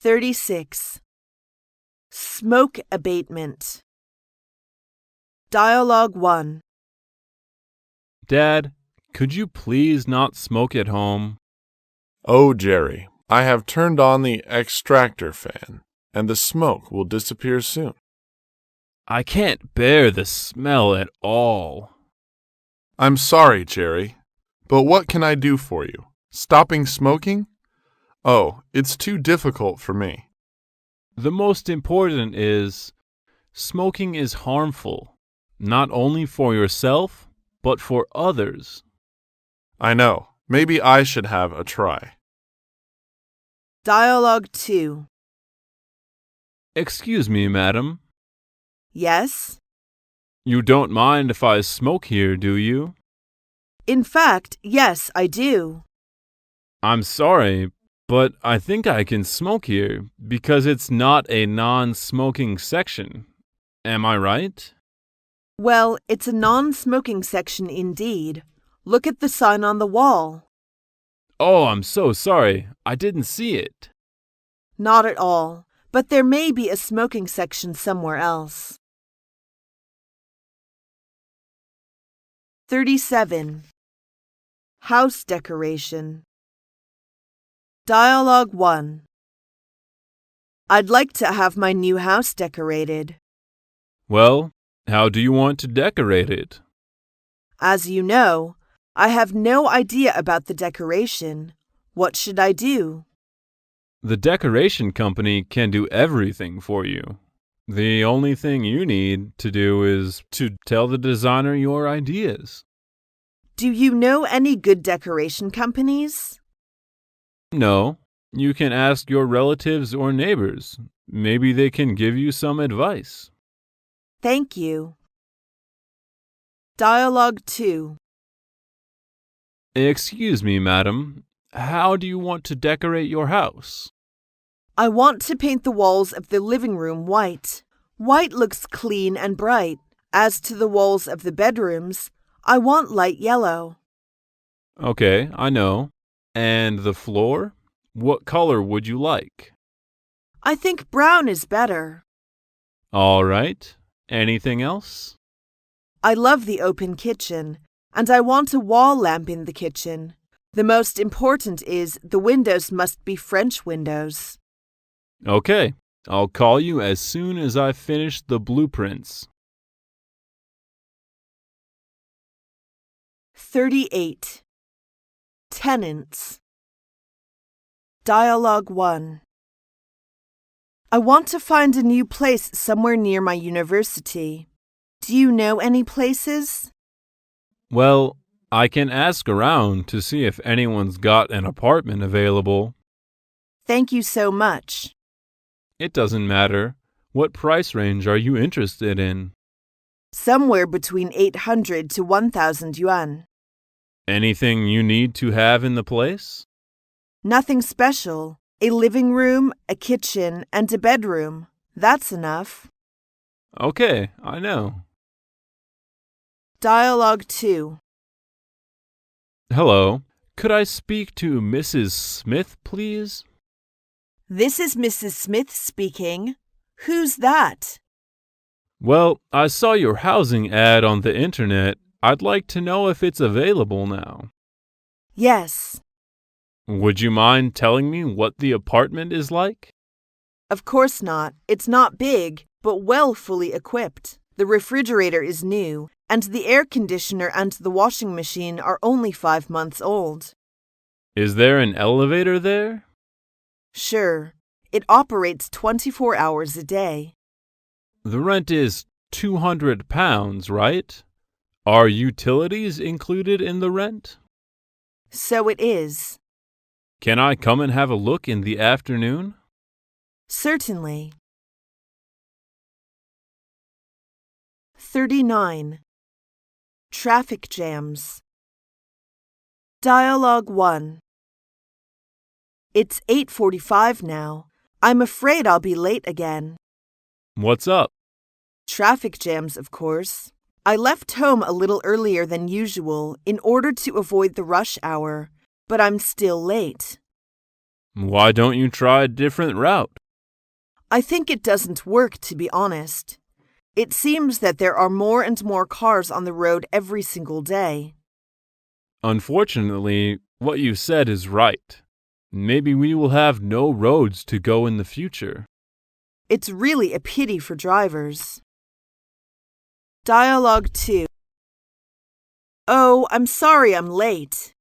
36. Smoke abatement. Dialogue 1. Dad, could you please not smoke at home? Oh, Jerry, I have turned on the extractor fan, and the smoke will disappear soon. I can't bear the smell at all. I'm sorry, Jerry, but what can I do for you? Stopping smoking? Oh, it's too difficult for me. The most important is, smoking is harmful, not only for yourself, but for others. I know. Maybe I should have a try. Dialogue 2. Excuse me, madam. Yes? You don't mind if I smoke here, do you? In fact, yes, I do. I'm sorry, but I think I can smoke here because it's not a non-smoking section. Am I right? Well, it's a non-smoking section indeed. Look at the sign on the wall. Oh, I'm so sorry. I didn't see it. Not at all, but there may be a smoking section somewhere else. 37. House decoration. Dialogue 1. I'd like to have my new house decorated. Well, how do you want to decorate it? As you know, I have no idea about the decoration. What should I do? The decoration company can do everything for you. The only thing you need to do is to tell the designer your ideas. Do you know any good decoration companies? No, you can ask your relatives or neighbors. Maybe they can give you some advice. Thank you. Dialogue 2. Excuse me, madam. How do you want to decorate your house? I want to paint the walls of the living room white. White looks clean and bright. As to the walls of the bedrooms, I want light yellow. Okay, I know. And the floor? What color would you like? I think brown is better. All right. Anything else? I love the open kitchen, And I want a wall lamp in the kitchen. The most important is the windows must be French windows. Okay, I'll call you as soon as I finish the blueprints. 38. Tenants. Dialogue 1. I want to find a new place somewhere near my university. Do you know any places? Well, I can ask around to see if anyone's got an apartment available. Thank you so much. It doesn't matter. What price range are you interested in? Somewhere between 800 to 1,000 yuan. Anything you need to have in the place? Nothing special. A living room, a kitchen, and a bedroom. That's enough. Okay, I know. Dialogue 2. Hello, could I speak to Mrs. Smith, please? This is Mrs. Smith speaking. Who's that? Well, I saw your housing ad on the internet. I'd like to know if it's available now. Yes. Would you mind telling me what the apartment is like? Of course not. It's not big, but well fully equipped. The refrigerator is new, and the air conditioner and the washing machine are only 5 months old. Is there an elevator there? Sure. It operates 24 hours a day. The rent is £200, right? Are utilities included in the rent? So it is. Can I come and have a look in the afternoon? Certainly. 39. Traffic jams. Dialogue 1. It's 8:45 now. I'm afraid I'll be late again. What's up? Traffic jams, of course. I left home a little earlier than usual in order to avoid the rush hour, but I'm still late. Why don't you try a different route? I think it doesn't work, to be honest. It seems that there are more and more cars on the road every single day. Unfortunately, what you said is right. Maybe we will have no roads to go in the future. It's really a pity for drivers. Dialogue 2. Oh, I'm sorry I'm late.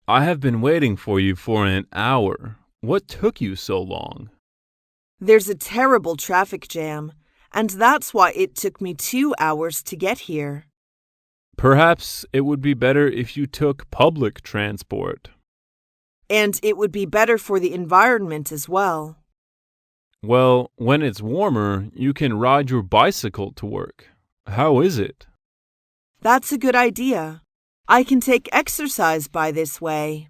I have been waiting for you for an hour. What took you so long? There's a terrible traffic jam, and that's why it took me 2 hours to get here. Perhaps it would be better if you took public transport. And it would be better for the environment as well. Well, when it's warmer, you can ride your bicycle to work. How is it? That's a good idea. I can take exercise by this way.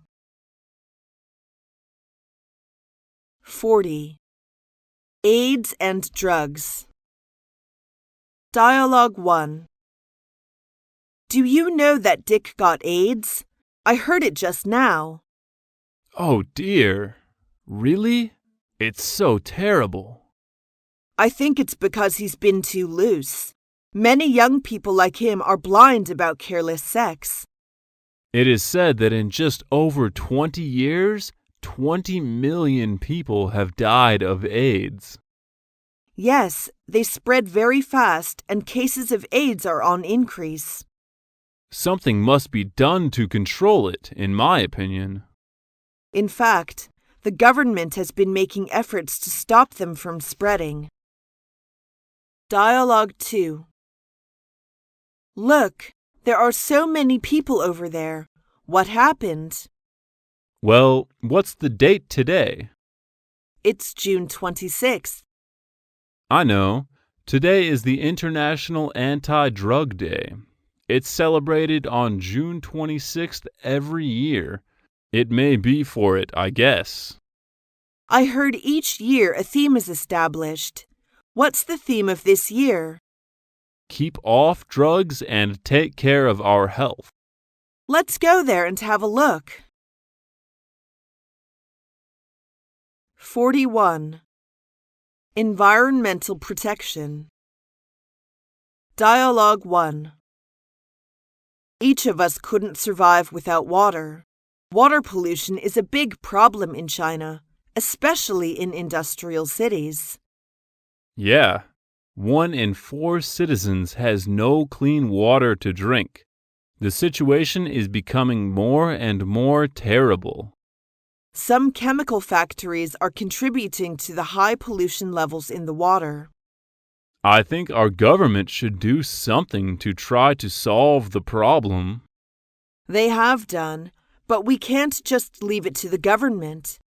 40. AIDS and drugs. Dialogue 1. Do you know that Dick got AIDS? I heard it just now. Oh dear. Really? It's so terrible. I think it's because he's been too loose. Many young people like him are blind about careless sex. It is said that in just over 20 years, 20 million people have died of AIDS. Yes, they spread very fast and cases of AIDS are on increase. Something must be done to control it, in my opinion. In fact, the government has been making efforts to stop them from spreading. Dialogue 2. Look, there are so many people over there. What happened? Well, what's the date today? It's June 26th. I know. Today is the International Anti-Drug Day. It's celebrated on June 26th every year. It may be for it, I guess. I heard each year a theme is established. What's the theme of this year? Keep off drugs and take care of our health. Let's go there and have a look. 41. Environmental protection. Dialogue 1. Each of us couldn't survive without water. Water pollution is a big problem in China, especially in industrial cities. Yeah, 1 in 4 citizens has no clean water to drink. The situation is becoming more and more terrible. Some chemical factories are contributing to the high pollution levels in the water. I think our government should do something to try to solve the problem. They have done, but we can't just leave it to the government.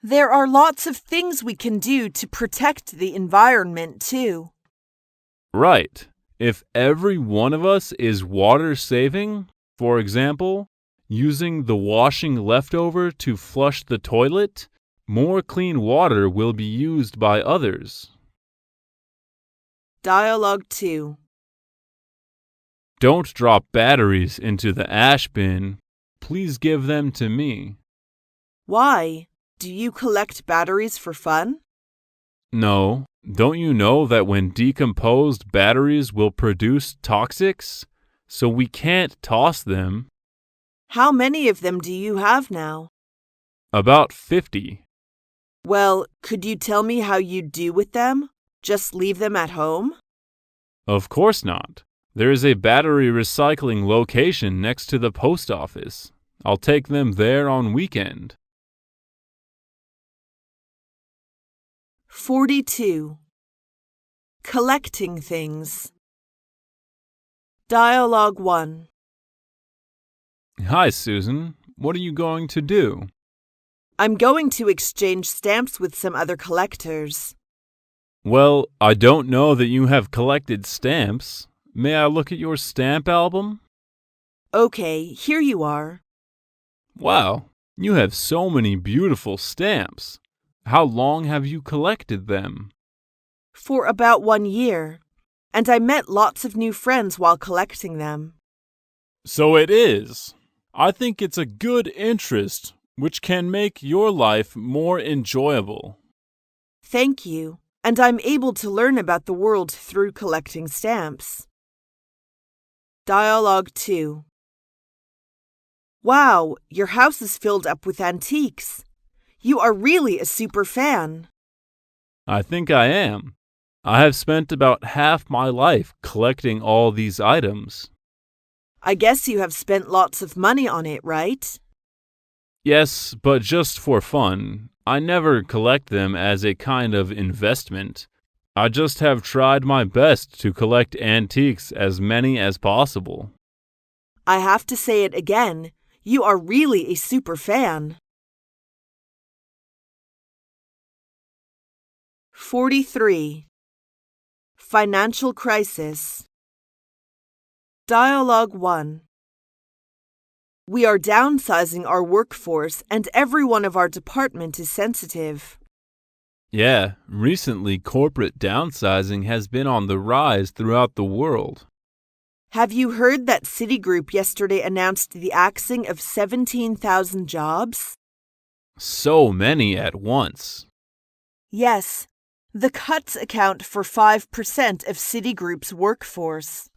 There are lots of things we can do to protect the environment, too. Right. If every one of us is water saving, for example, using the washing leftover to flush the toilet, more clean water will be used by others. Dialogue 2. Don't drop batteries into the ash bin. Please give them to me. Why? Do you collect batteries for fun? No. Don't you know that when decomposed batteries will produce toxics? So we can't toss them. How many of them do you have now? About 50. Well, could you tell me how you do with them? Just leave them at home? Of course not. There is a battery recycling location next to the post office. I'll take them there on weekend. 42. Collecting things. Dialogue 1. Hi, Susan. What are you going to do? I'm going to exchange stamps with some other collectors. Well, I don't know that you have collected stamps. May I look at your stamp album? Okay, here you are. Wow, you have so many beautiful stamps. How long have you collected them? For about 1 year, and I met lots of new friends while collecting them. So it is. I think it's a good interest which can make your life more enjoyable. Thank you, and I'm able to learn about the world through collecting stamps. Dialogue 2. Wow, your house is filled up with antiques. You are really a super fan. I think I am. I have spent about half my life collecting all these items. I guess you have spent lots of money on it, right? Yes, but just for fun. I never collect them as a kind of investment. I just have tried my best to collect antiques as many as possible. I have to say it again. You are really a super fan. 43. Financial crisis. Dialogue 1. We are downsizing our workforce and every one of our department is sensitive. Yeah, recently corporate downsizing has been on the rise throughout the world. Have you heard that Citigroup yesterday announced the axing of 17,000 jobs? So many at once. Yes, the cuts account for 5% of Citigroup's workforce.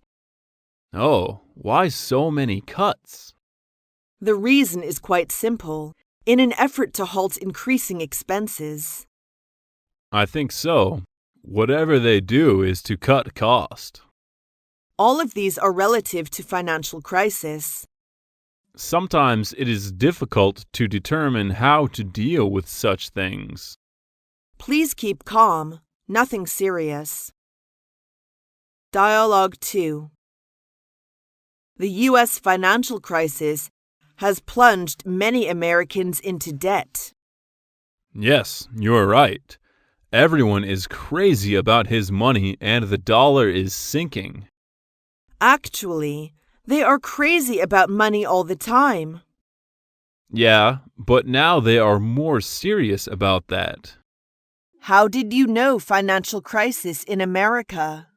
Oh, why so many cuts? The reason is quite simple, in an effort to halt increasing expenses. I think so. Whatever they do is to cut cost. All of these are relative to financial crisis. Sometimes it is difficult to determine how to deal with such things. Please keep calm. Nothing serious. Dialogue 2. The U.S. financial crisis has plunged many Americans into debt. Yes, you're right. Everyone is crazy about his money and the dollar is sinking. Actually, they are crazy about money all the time. Yeah, but now they are more serious about that. How did you know financial crisis in America?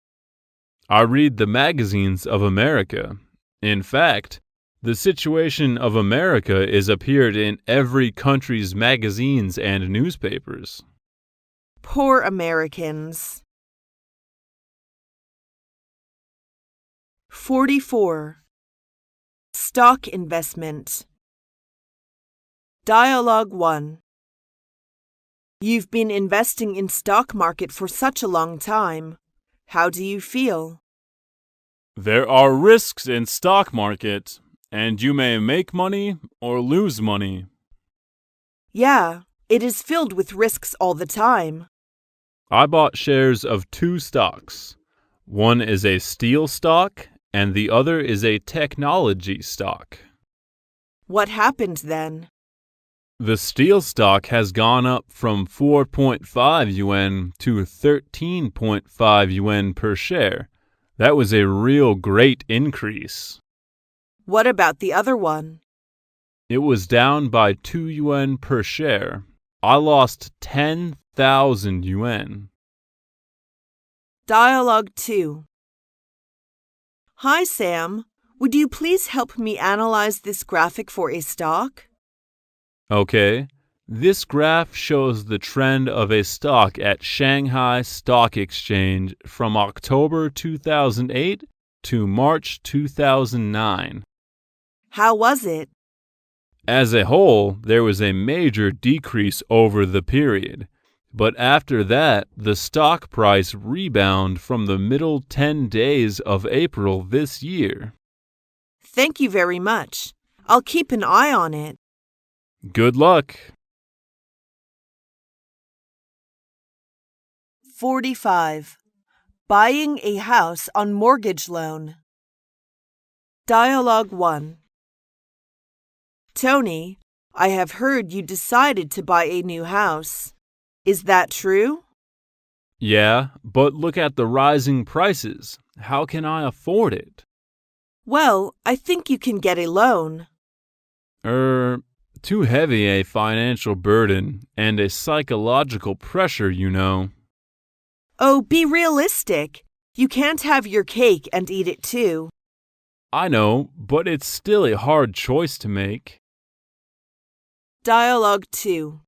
I read the magazines of America. In fact, the situation of America is appeared in every country's magazines and newspapers. Poor Americans. 44. Stock investment. Dialogue 1. You've been investing in stock market for such a long time. How do you feel? There are risks in stock market, and you may make money or lose money. Yeah, it is filled with risks all the time. I bought shares of 2 stocks. One is a steel stock, and the other is a technology stock. What happened then? The steel stock has gone up from 4.5 yuan to 13.5 yuan per share. That was a real great increase. What about the other one? It was down by 2 yuan per share. I lost 10,000 yuan. Dialogue 2. Hi, Sam. Would you please help me analyze this graphic for a stock? Okay, this graph shows the trend of a stock at Shanghai Stock Exchange from October 2008 to March 2009. How was it? As a whole, there was a major decrease over the period, but after that, the stock price rebounded from the middle 10 days of April this year. Thank you very much. I'll keep an eye on it. Good luck. 45. Buying a house on mortgage loan. Dialogue 1. Tony, I have heard you decided to buy a new house. Is that true? Yeah, but look at the rising prices. How can I afford it? Well, I think you can get a loan. Too heavy a financial burden and a psychological pressure, you know. Oh, be realistic. You can't have your cake and eat it too. I know, but it's still a hard choice to make. Dialogue 2.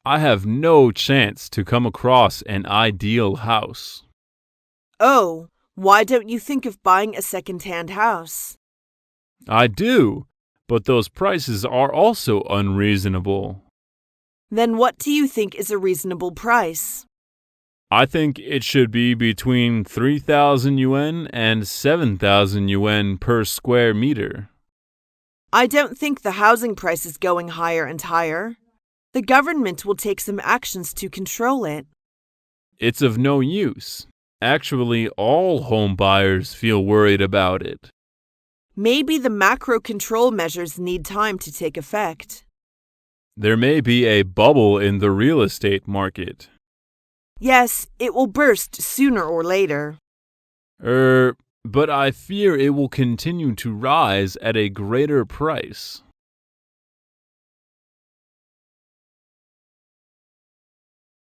I have no chance to come across an ideal house. Oh, why don't you think of buying a second-hand house? I do, but those prices are also unreasonable. Then what do you think is a reasonable price? I think it should be between 3,000 yuan and 7,000 yuan per square meter. I don't think the housing price is going higher and higher. The government will take some actions to control it. It's of no use. Actually, all home buyers feel worried about it. Maybe the macro control measures need time to take effect. There may be a bubble in the real estate market. Yes, it will burst sooner or later. But I fear it will continue to rise at a greater price.